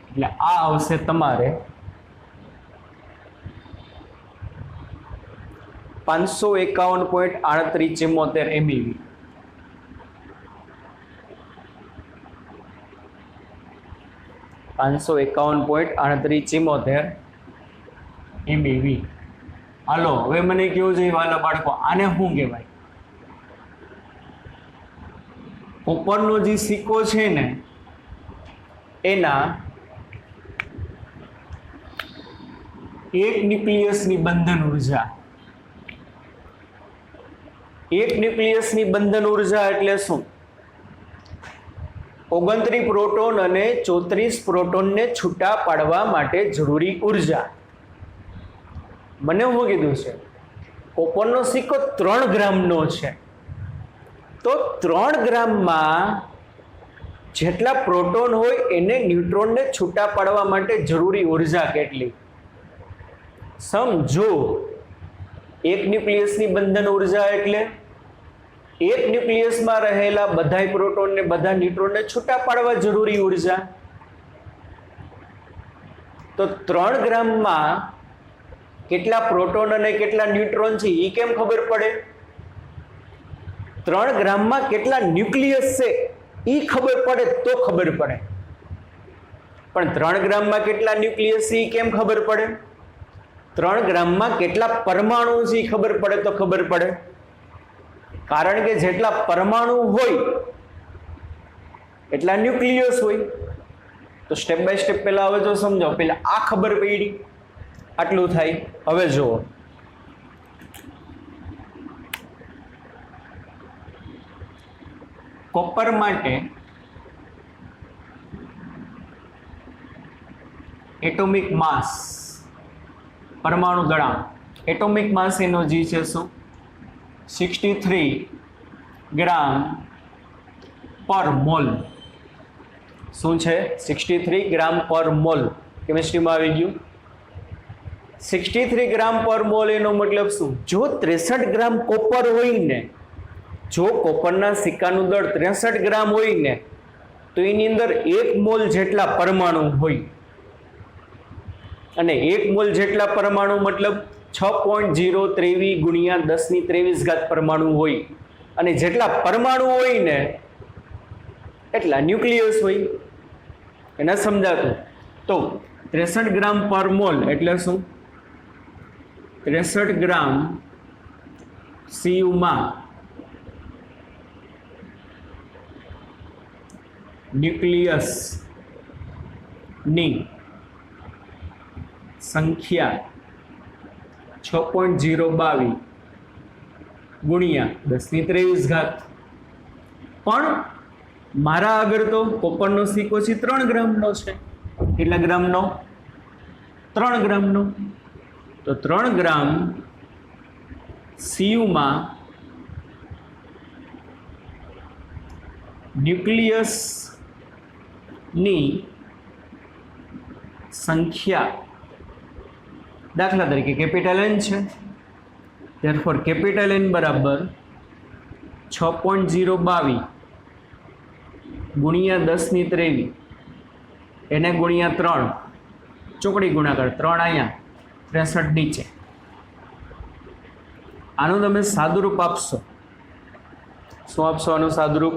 એટલે આ આવશે તમારે 551.3874 MeV. MeV. હાલો હવે મને કેવું જોઈએ વાલા બાળકો, આને શું કહેવાય? કોપરનો જે સિક્કો છે ને એના એક ન્યુક્લિયસની બંધન ઉર્જા. એક ન્યુક્લિયસની બંધન ઉર્જા એટલે શું? 29 પ્રોટોન અને 34 પ્રોટોનને છૂટા પાડવા માટે જરૂરી ઉર્જા. મને શું કીધું છે? કોપરનો સિક્કો 3 ગ્રામનો છે, તો 3 ગ્રામમાં જેટલા પ્રોટોન હોય એને ન્યુટ્રોનને છૂટા પાડવા માટે જરૂરી ઉર્જા કેટલી? સમજો, એક ન્યુક્લિયસની બંધન ઉર્જા એટલે એક ન્યુક્લિયસમાં રહેલા બધાય પ્રોટોનને બધા ન્યુટ્રોનને છૂટા પાડવા જરૂરી ઉર્જા. તો 3 ગ્રામમાં કેટલા પ્રોટોન અને કેટલા ન્યુટ્રોન છે એ કેમ ખબર પડે? 3 ગ્રામમાં કેટલા ન્યુક્લિયસ છે એ ખબર પડે તો ખબર પડે. પણ 3 ગ્રામમાં કેટલા ન્યુક્લિયસ છે એ કેમ ખબર પડે? 3 ગ્રામમાં કેટલા પરમાણુ છે એ ખબર પડે તો ખબર પડે. કારણ કે જેટલા પરમાણુ હોય એટલા ન્યુક્લિયસ હોય. તો સ્ટેપ બાય સ્ટેપ પહેલા હવે જો સમજાવો. પહેલા આ ખબર પડી, આટલું થાય. હવે જુઓ, કોપર માટે એટોમિક માસ, પરમાણુ દળાંક, એટોમિક માસ એનો જી છે શું? 63 ગ્રામ પર મોલ. શું છે? 63 ગ્રામ પર મોલ. કેમિસ્ટ્રીમાં આવી ગયું. 63 ગ્રામ પર મોલ એનો મતલબ શું? જો 63 ગ્રામ કોપર હોય ને, જો કોપરના સિક્કાનું દળ 63 ગ્રામ હોય ને, તો એની અંદર 1 મોલ જેટલા પરમાણુ હોય. અને 1 મોલ જેટલા પરમાણુ મતલબ 6.023 ગુણ્યા 1023 પરમાણુ હોય. અને જેટલા પરમાણુ હોય ને એટલા ન્યુક્લિયસ હોય. એને સમજાતું? તો 63 ગ્રામ પર મોલ એટલે શું? 63 ગ્રામ CU માં ન્યુક્લિયસ ની સંખ્યા 6.022 ગુણ્યા 1023. પણ મારા આગળ તો કોપરનો સિક્કો છે 3 ગ્રામનો છે. કેટલા ગ્રામનો? 3 ગ્રામનો. તો 3 ગ્રામ CU માં ન્યુક્લિયસ ની સંખ્યા, દાખલા તરીકે કેપિટલ N છે, therefore કેપિટલ N બરાબર 6.022 ગુણ્યા 1023 એને ગુણ્યા 3, ચોકડી ગુણાકાર 3 અહીંયા, 63 નીચે. આનું તમે સાદુરૂપ આપશો. શું આપશો આનું સાદુરૂપ?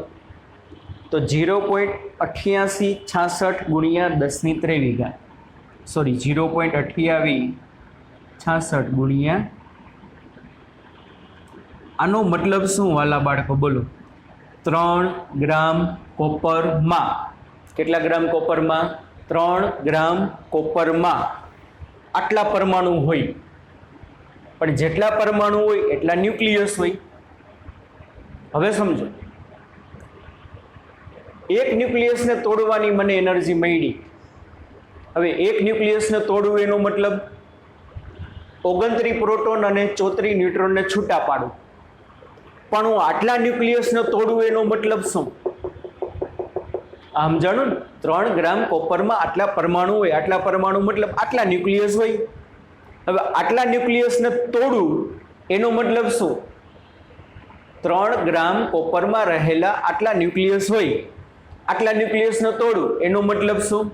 તો 0.8866 ગુણ્યા 10⁻23 સોરી 0.8866 ગુણ્યા, આનો મતલબ શું વાલા બાળકો બોલો? 3 ગ્રામ કોપરમાં. કેટલા ગ્રામ કોપરમાં? 3 ગ્રામ કોપરમાં આટલા પરમાણુ હોય, પણ જેટલા પરમાણુ હોય એટલા ન્યુક્લિયસ હોય. હવે સમજો, એક ન્યુક્લિયસને તોડવાની મને એનર્જી મળી. હવે એક ન્યુક્લિયસને તોડવું એનો મતલબ 29 પ્રોટોન અને 34 ન્યુટ્રોનને છૂટા પાડું. પણ હું આટલા ન્યુક્લિયસને તોડવું એનો મતલબ શું? આમ જાણો ને, 3 ગ્રામ કોપરમાં આટલા પરમાણુ હોય, આટલા પરમાણુ મતલબ આટલા ન્યુક્લિયસ હોય. હવે આટલા ન્યુક્લિયસને તોડવું એનો મતલબ શું? 3 ગ્રામ કોપરમાં રહેલા આટલા ન્યુક્લિયસ હોય, આટલા ન્યુક્લિયસને તોડવું એનો મતલબ શું?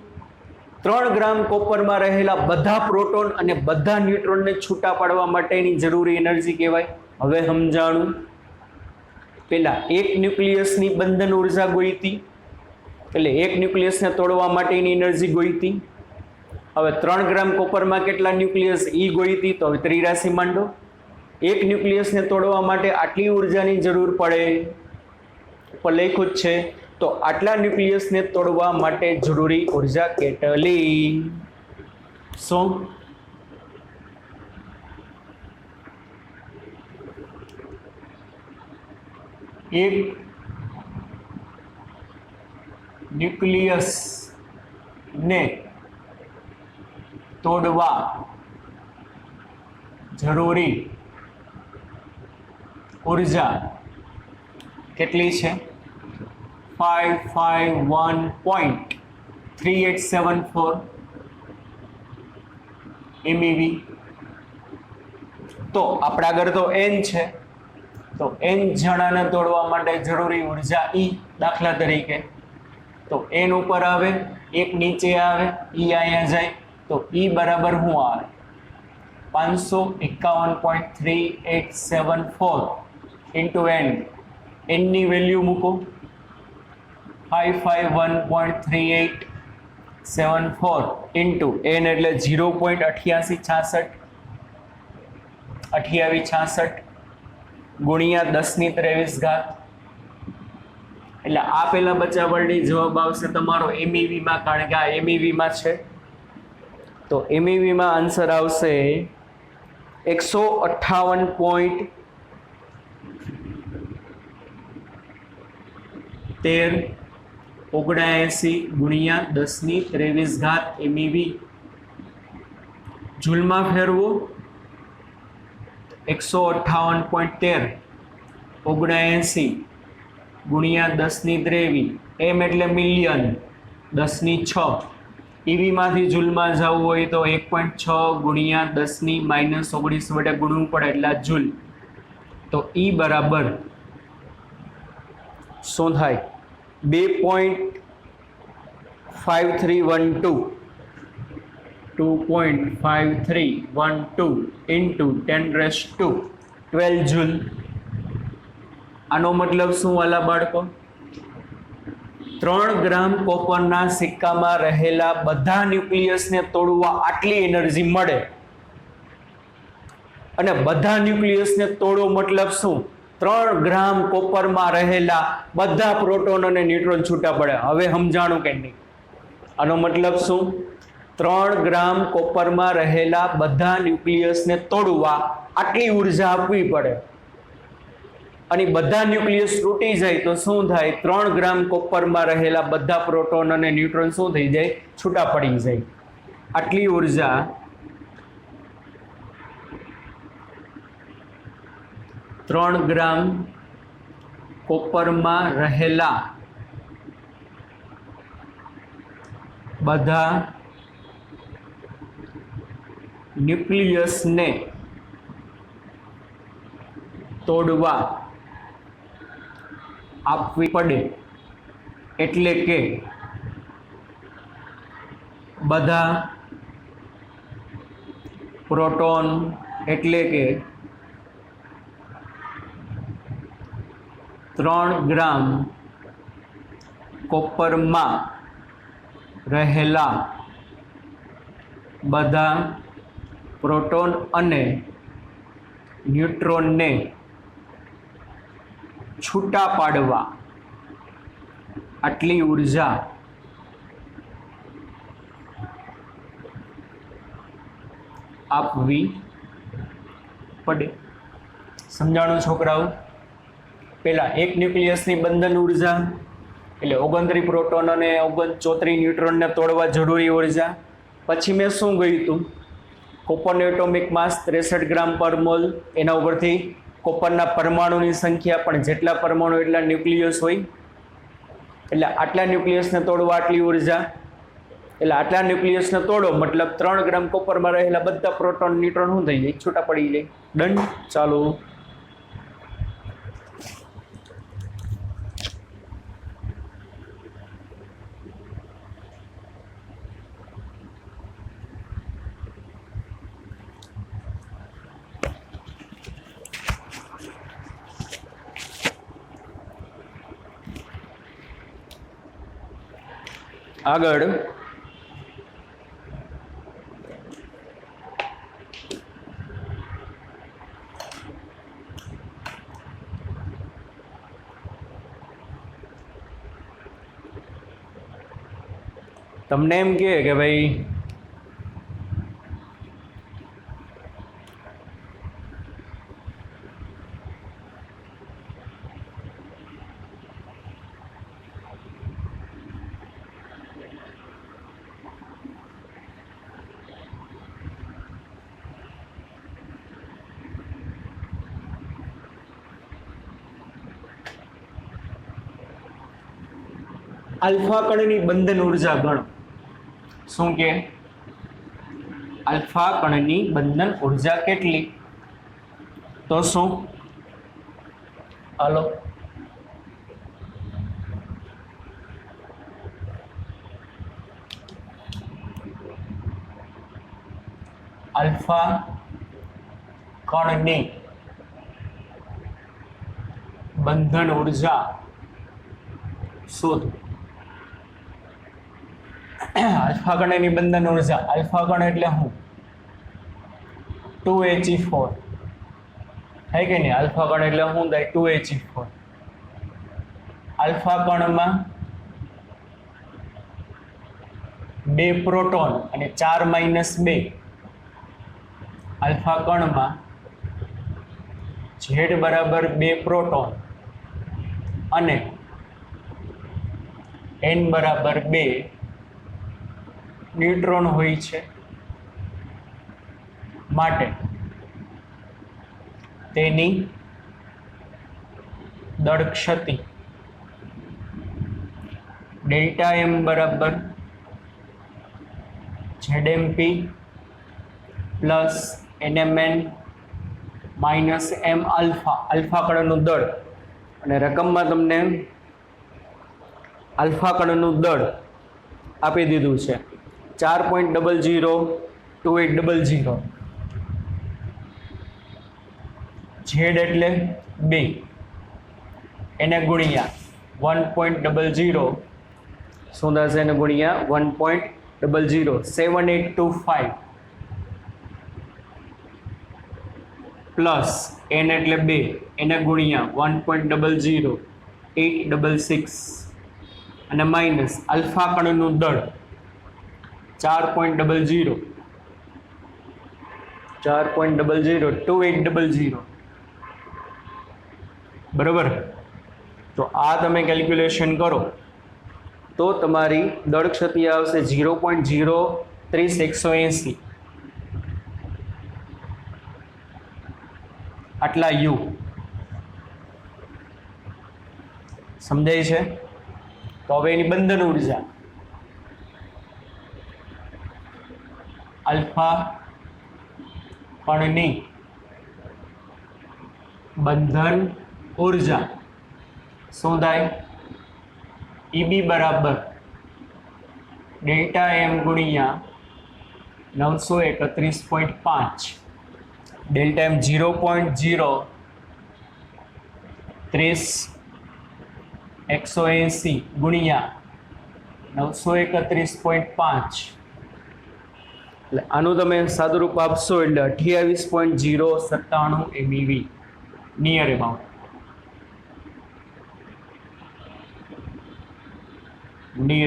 3 ગ્રામ કોપરમાં રહેલા બધા પ્રોટોન અને બધા ન્યુટ્રોનને છૂટા પાડવા માટેની જરૂરી એનર્જી કહેવાય. હવે સમજાણું. પેલા એક ન્યુક્લિયસની બંધન ઉર્જા ગોઈતી, એટલે એક ન્યુક્લિયસને તોડવા માટેની એનર્જી ગોઈતી. હવે 3 ગ્રામ કોપરમાં કેટલા ન્યુક્લિયસ ઈ ગોઈતી, તો હવે ત્રિરાશિ માંડો. એક ન્યુક્લિયસને તોડવા માટે આટલી ઉર્જાની જરૂર પડે, ઉપર લખ્યું જ છે. તો આટલા ન્યુક્લિયસને તોડવા માટે જરૂરી ઉર્જા કેટલી? શું? એક ન્યુક્લિયસ ને તોડવા જરૂરી ઉર્જા કેટલી છે? 551.3874 MeV. તો આપણા આગળ તો n છે, તો n જણાને તોડવા માટે જરૂરી ઉર્જા E. દાખલા તરીકે તો n ઉપર આવે, એક નીચે આવે, E અહીંયા જાય, તો E બરાબર શું આવે? 551.3874 ઇન્ટુ n. n ની વેલ્યુ મૂકો, 551.3874 ઇન્ટુ n એટલે 0.8866 ગુણ્યા 10⁻23. એટલે આ પેલા બચાવવાની જવાબ આવશે તમારો MEV માં, કારણ કે આ MEV માં છે. તો MEV માં આન્સર આવશે 158.1379 ગુણ્યા 10⁻23 MEV. જૂલમાં ફેરવો, 158.1379 ગુણ્યા 10⁻23. એમ એટલે મિલિયન, 10⁻6. ઈવીમાંથી જૂલમાં જવું હોય તો 1.6 ગુણ્યા 10⁻−19 વડે ગુણવું પડે, એટલે જૂલ. તો ઈ બરાબર શું થાય? 2.5312 ઇન્ટુ 10⁻12 જૂલ. આનો મતલબ શું વાલા બાળકો? 3 ગ્રામ કોપરના સિક્કામાં રહેલા બધા ન્યુક્લિયસને તોડવા આટલી એનર્જી મળે. અને બધા ન્યુક્લિયસને તોડવો મતલબ શું? 3 ગ્રામ કોપરમાં રહેલા બધા પ્રોટોન અને ન્યુટ્રોન છૂટા પડે. હવે સમજાણું કે નહીં? આનો મતલબ શું? 3 ગ્રામ કોપરમાં રહેલા બધા ન્યુક્લિયસને તોડવા આટલી ઉર્જા આપવી પડે. અને બધા ન્યુક્લિયસ તૂટી જાય તો શું થાય? 3 ગ્રામ કોપરમાં રહેલા બધા પ્રોટોન અને ન્યુટ્રોન શું થઈ જાય? છૂટા પડી જાય. આટલી ઉર્જા ત્રણ ગ્રામ કોપરમાં રહેલા બધા ન્યુક્લિયસને તોડવા આપવી પડે. એટલે કે બધા પ્રોટોન એટલે કે 3 ગ્રામ કોપરમાં રહેલા બધા પ્રોટોન અને ન્યુટ્રોનને છૂટા પાડવા આટલી ઉર્જા આપવી પડે. સમજાણું છોકરાઓ? પહેલા એક ન્યુક્લિયસની બંધન ઉર્જા એટલે 29 પ્રોટોન અને 34 ન્યુટ્રોનને તોડવા જરૂરી ઉર્જા. પછી મેં શું ગયું હતું? કોપરનું એટોમિક માસ 63 ગ્રામ પર મોલ. એના ઉપરથી કોપરના પરમાણુની સંખ્યા, પણ જેટલા પરમાણુ એટલા ન્યુક્લિયસ હોય, એટલે આટલા ન્યુક્લિયસને તોડવા આટલી ઉર્જા. એટલે આટલા ન્યુક્લિયસને તોડો મતલબ 3 ગ્રામ કોપરમાં રહેલા બધા પ્રોટોન ન્યુટ્રોન શું થઈ જાય? છૂટા પડી જાય. ડન. ચાલો. આગળ તમને એમ કહે કે ભાઈ આલ્ફા કણની બંધન ઉર્જા ગણો. શું કે? આલ્ફા કણની બંધન ઉર્જા કેટલી? તો શું? હાલો, આલ્ફા કણની બંધન ઉર્જા શોધો. આલ્ફા કણની બંધન ઉર્જા, આલ્ફા કણ એટલે શું? 2He4 થાય કે નહીં? આલ્ફા કણ એટલે શું થાય? 2He4. આલ્ફા કણમાં 2 પ્રોટોન અને 4 - 2. આલ્ફા કણમાં Z બરાબર 2 પ્રોટોન અને N બરાબર 2 ન્યુટ્રોન હોય છે. માટે તેની દળ ક્ષતિ ડેલ્ટા M બરાબર ZMP plus NMN minus M alpha. Alpha કણનું દળ અને રકમમાં તમને આલ્ફા કણનું દળ આપી દીધું છે 4.002800. Z એટલે 2, એને ગુણ્યા 1.00 શું થશે? એને ગુણ્યા 1.00 7825 પ્લસ N એટલે 2, એને ગુણ્યા 1.00 866 અને માઇનસ આલ્ફા કણનું દળ 4.00 2800. બરાબર? તો આ તમે કેલ્ક્યુલેશન કરો તો તમારી દળ ક્ષતિ આવશે 0.03180. આટલા યુ. સમજાય છે? તો હવે એની બંધન ઉર્જા આલ્ફા કણની બંધન ઉર્જા શું થાય? EB બરાબર ડેલ્ટા એમ ગુણ્યા 931.5 ડેલ્ટા એમ 0.030 ગુણ્યા 931.5 એટલે આનું તમે સાદુરૂપ આપશો એટલે 28.097 MeV નિયર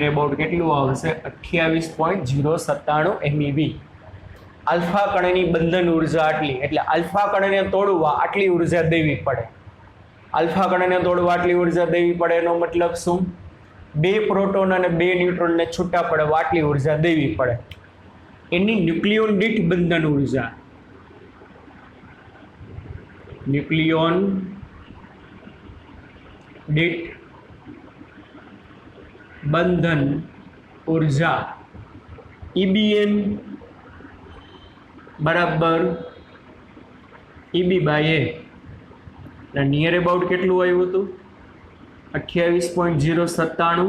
એબાઉટ કેટલું આવશે 28.097 MeV. આલ્ફા કણની બંધન ઉર્જા આટલી, એટલે આલ્ફા કણને તોડવા આટલી ઉર્જા દેવી પડે. આલ્ફા કણને તોડવા આટલી ઉર્જા દેવી પડે એનો મતલબ શું? 2 પ્રોટોન અને 2 ન્યુટ્રોનને છૂટા પડવા આટલી ઉર્જા દેવી પડે. એની ન્યુક્લિયોન દીઠ બંધન ઉર્જા, ન્યુક્લિયોન દીઠ બંધન ઉર્જા EBN બરાબર EB બાય A. એટલે નિયર અબાઉટ કેટલું આવ્યું હતું? 28.097.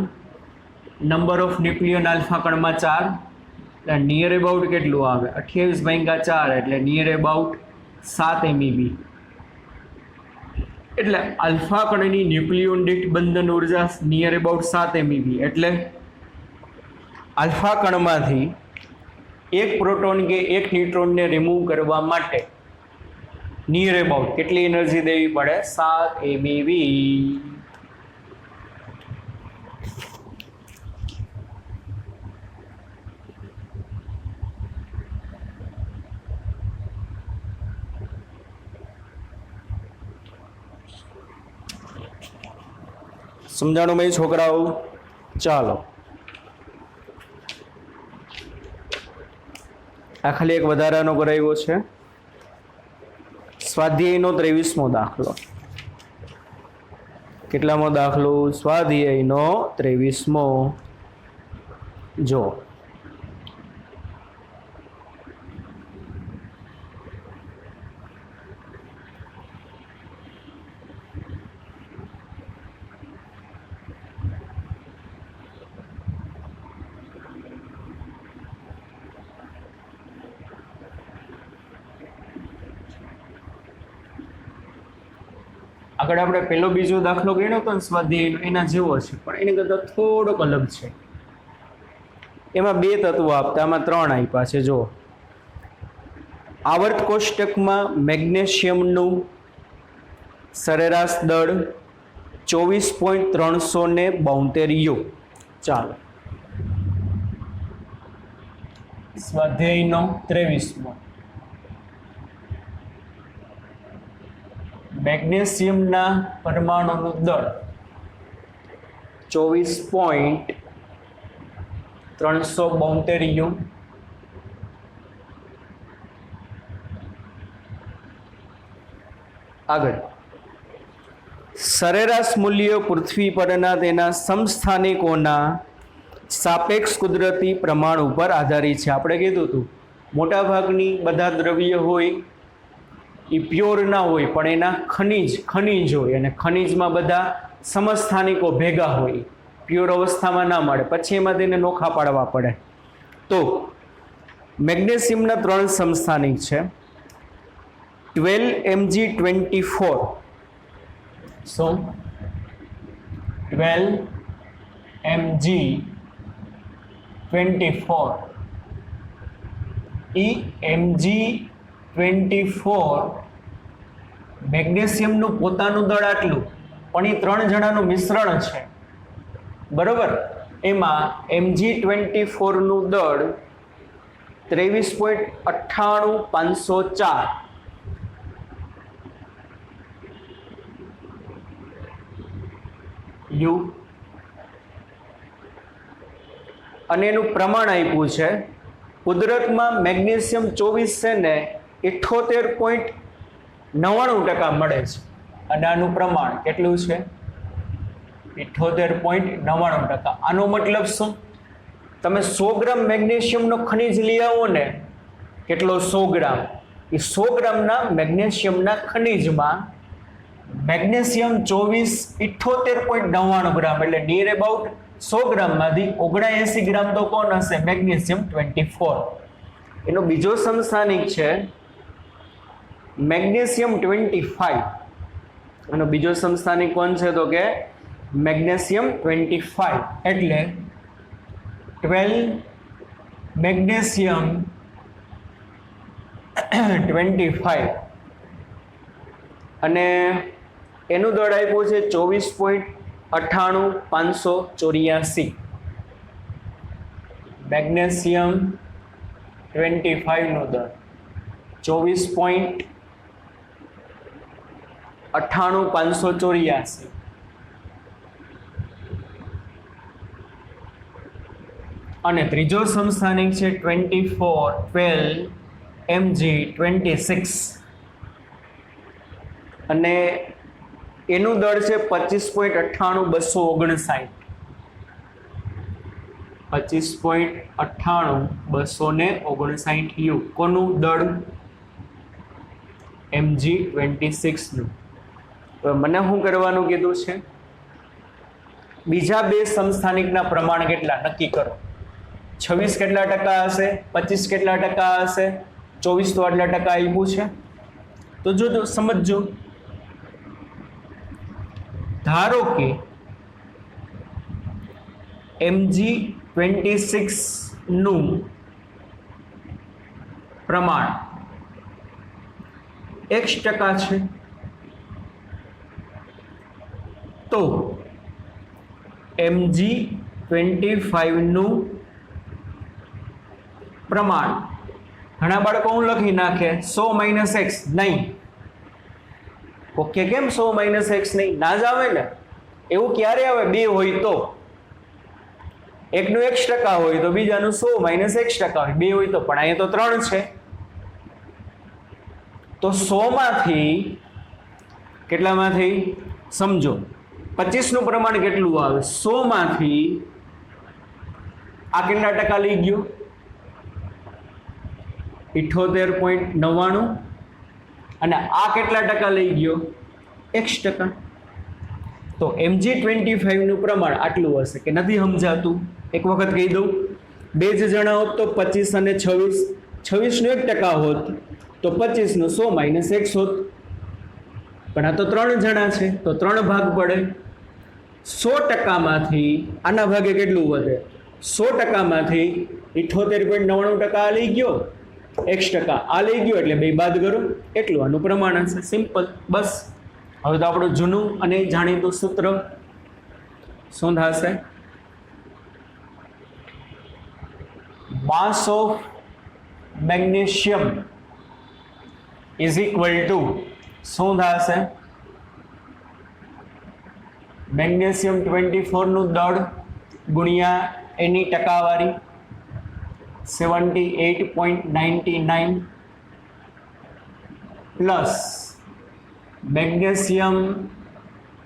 નંબર ઓફ ન્યુક્લિયન આલ્ફા કણમાં 4, એટલે નિયર અબાઉટ કેટલું આવે? 28/4 એટલે નિયર અબાઉટ 7 MeV. એટલે આલ્ફા કણની ન્યુક્લિયોન દીઠ બંધન ઉર્જા નિયર અબાઉટ 7 MeV. એટલે આલ્ફા કણમાંથી એક પ્રોટોન કે એક ન્યુટ્રોનને રિમૂવ કરવા માટે નિયર અબાઉટ કેટલી એનર્જી દેવી પડે? 7 MeV. સમજાણું ભાઈ છોકરાઓ? ચાલો, આ ખાલી એક વધારાનો કરાવ્યો છે. સ્વાધ્યાયનો 23મો દાખલો. કેટલામો દાખલો? સ્વાધ્યાયનો 23મો. જો આગળ આપણે પહેલો બીજો દાખલો ગણ્યો હતો ને સ્વાધ્યાયનો, એના જેવો છે પણ એની કરતાં થોડોક અલગ છે. એમાં 2 તત્વો આપતા, આમાં 3 આપ્યા છે. જો આવર્ત કોષ્ટકમાં મેગ્નેશિયમનું સરેરાશ દળ 24.372 U. ચાલો, સ્વાધ્યાયનો 23મો. મેગ્નેશિયમના પરમાણુનું દળ 24.372 U. આગળ સરેરાશ મૂલ્ય પૃથ્વી પરના તેના સમસ્થાનિકોના સાપેક્ષ કુદરતી પ્રમાણ ઉપર આધારિત છે. આપણે કીધું હતું મોટાભાગની બધા દ્રવ્ય હોય એ પ્યોર ના હોય પણ એના ખનિજ હોય, અને ખનિજમાં બધા સમસ્થાનિકો ભેગા હોય, પ્યોર અવસ્થામાં ના મળે, પછી એમાં તેને નોખા પાડવા પડે. તો મેગ્નેશિયમના 3 સમસ્થાનિક છે. 12Mg24. સો 12Mg24 એ Mg24 મેગ્નેશિયમનું પોતાનું દળ આટલું, પણ એ 3 જણાનું મિશ્રણ છે, બરોબર. એમાં Mg24 નું દળ 23.98504 U, અને એનું પ્રમાણ આપ્યું છે. કુદરતમાં મેગ્નેશિયમ 24 છે ને 78.99% મળે છે, અને આનું પ્રમાણ કેટલું છે? 78.99%. આનો મતલબ શું? તમે 100 ગ્રામ મેગ્નેશિયમનો ખનિજ લઈ આવો ને, કેટલો? 100 ગ્રામ. એ 100 ગ્રામના મેગ્નેશિયમના ખનિજમાં મેગ્નેશિયમ 24 78.99 ગ્રામ, એટલે નિયર અબાઉટ 100 ગ્રામમાંથી 79 ગ્રામ તો કોણ હશે? મેગ્નેશિયમ 24. એનો બીજો સમસ્થાનિક છે મેગ્નેશિયમ 25. અને બીજો સમસ્થાનિક કોણ છે? તો કે મેગ્નેશિયમ 25. એટલે 12 મેગ્નેશિયમ 25 અને એનું દળ આપ્યું છે 24.98584. મેગ્નેશિયમ 25 નું દળ 24.98584. અને ત્રીજો સમસ્થાનિક છે 2412 Mg26 અને એનું દળ છે 25.98259. 25.98259 યુ. કોનું દળ? Mg26 નું. હવે મને શું કરવાનું કીધું છે? બીજા બે સમસ્થાનિકના પ્રમાણ કેટલા નક્કી કરો. 26 કેટલા ટકા હશે? 25 કેટલા ટકા હશે? 24 તો આટલા ટકા આપ્યું છે. તો જો સમજજો, ધારો કે Mg26 નું પ્રમાણ x% છે, તો Mg25 નું પ્રમાણ ઘણા બાળકો હું લખી નાખે 100 - x. નહીં. ઓકે, કેમ 100 - x નહીં? ના જ આવે ને. એવું ક્યારે આવે? બે હોય તો. એકનું x% હોય તો બીજાનું 100 - x% હોય. બે હોય તો. પણ અહીંયા તો 3 છે. તો 100 માંથી કેટલામાંથી સમજો? 25 નું પ્રમાણ કેટલું આવે? 100 માંથી આ કેટલા ટકા લઈ ગયો? 78.99. અને આ કેટલા ટકા લઈ ગયો? x%. તો Mg25 નું પ્રમાણ આટલું હશે કે નથી સમજાતું? એક વખત કહી દઉં. બે જ જણા હોત તો 25 અને 26. 26 નું 1% હોત તો 25 નું 100 - x હોત. પણ આ તો 3 જણા છે તો 3 ભાગ પડે. 100% માંથી આના ભાગે કેટલું વધે? 100% માંથી 78.99% લઈ ગયો, x% આ લઈ ગયો, એટલે બે બાદ કરો, એટલું આનું પ્રમાણ હશે. સિમ્પલ. બસ. હવે તો આપણું જૂનું અને જાણીતું સૂત્ર શું થશે? માસ of magnesium is equal to શું થશે? મેગ્નેશિયમ 24 નું દળ ગુણ્યા એની ટકાવારી 78.99 પ્લસ મેગ્નેશિયમ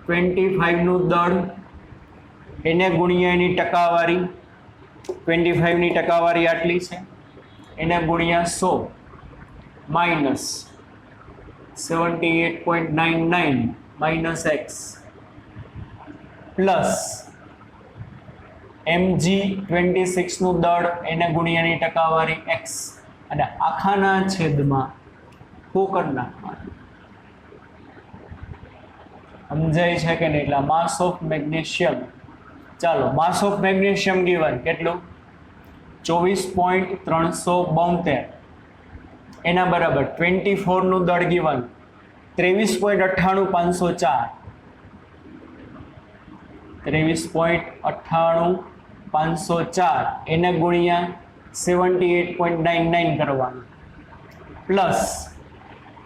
25 નું દળ એને ગુણ્યા એની ટકાવારી 25 ની ટકાવારી આટલી છે, એને ગુણ્યા 100 minus 78.99 minus x plus Mg26 નું દળ એને ગુણ્યાની ટકાવારી x અને આખાના છેદમાં શું કરી નાખવાનું? સમજાય છે કે નહીં? એટલે માસ ઓફ મેગ્નેશિયમ. ચાલો, માસ ઓફ મેગ્નેશિયમ ગીવન કેટલું? 24.372. એના બરાબર 24 નું દળ ગીવન 23.98504. 23.98504 એને ગુણ્યા 78.99 કરવાનું પ્લસ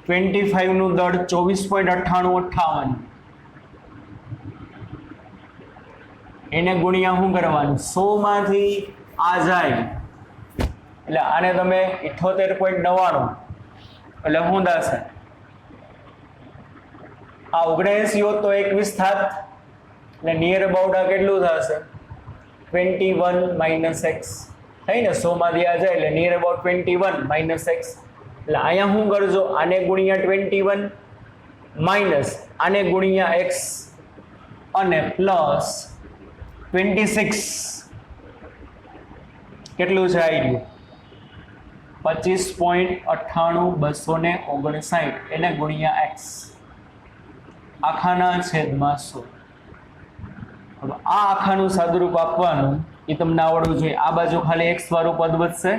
25 નું દળ 24.9858 એને ગુણ્યા શું કરવાનું? 100 માંથી આ જાય એટલે આને તમે 78.99 એટલે શું થશે? આ 79 હોત તો 21 થાત એટલે નિયર અબાઉટ આ કેટલું થશે? 21 માઇનસ એક્સ. થઈ ને? 100 માંથી આ જાય એટલે નિયર અબાઉટ 21 માઇનસ એક્સ. એટલે અહીંયા શું કરજો? આને ગુણ્યા 21 માઇનસ આને ગુણ્યા એક્સ અને પ્લસ 26 કેટલું છે આવી ગયું 25.98259 એને ગુણ્યા x આખાના છેદમાં 100. હવે આ આખાનું સાદુરૂપ આપવાનું એ તમને આવડવું જોઈએ. આ બાજુ ખાલી x વાળું પદ વધશે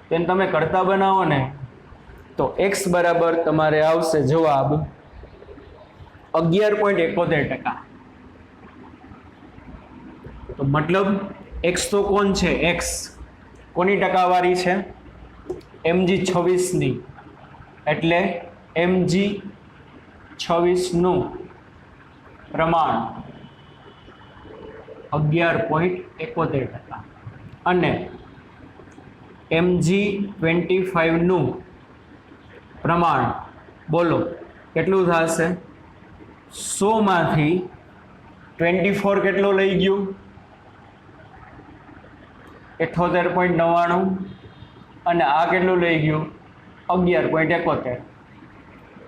તેને તમે કરતા બનાવો ને તો x બરાબર તમારે આવશે જવાબ 11.71%. તો મતલબ x તો કોણ છે? x કોની ટકાવારી છે? mg 26 ની, એટલે mg 26 નું પ્રમાણ 11.71% અને mg 25 નું પ્રમાણ બોલો કેટલું થશે? 100 માંથી 24 કેટલો લઈ ગયું? 78.99 અને આ કેટલું લઈ ગયું? 11.71.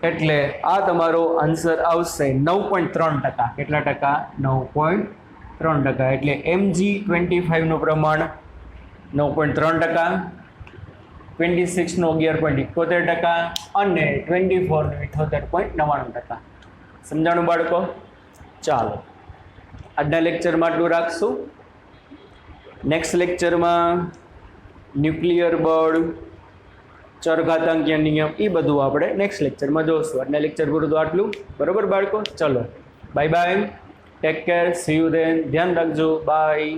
એટલે આ તમારો આન્સર આવશે 9.3%. કેટલા ટકા? 9.3%. એટલે mg 25 નું પ્રમાણ 9.3%, 26 નું 11.71% અને 24 નું 78.99%. સમજાણું બાળકો? ચાલો આજના લેક્ચરમાં આટલું રાખશું. નેક્સ્ટ લેક્ચરમાં ન્યુક્લિયર બળ, ચરઘાતાંકીય નિયમ એ બધું આપણે નેક્સ્ટ લેક્ચરમાં જોઈશું. આજના લેક્ચર પૂરું તો આટલું. બરોબર બાળકો? ચલો bye bye, take care, C you then. ધ્યાન રાખજો. બાય.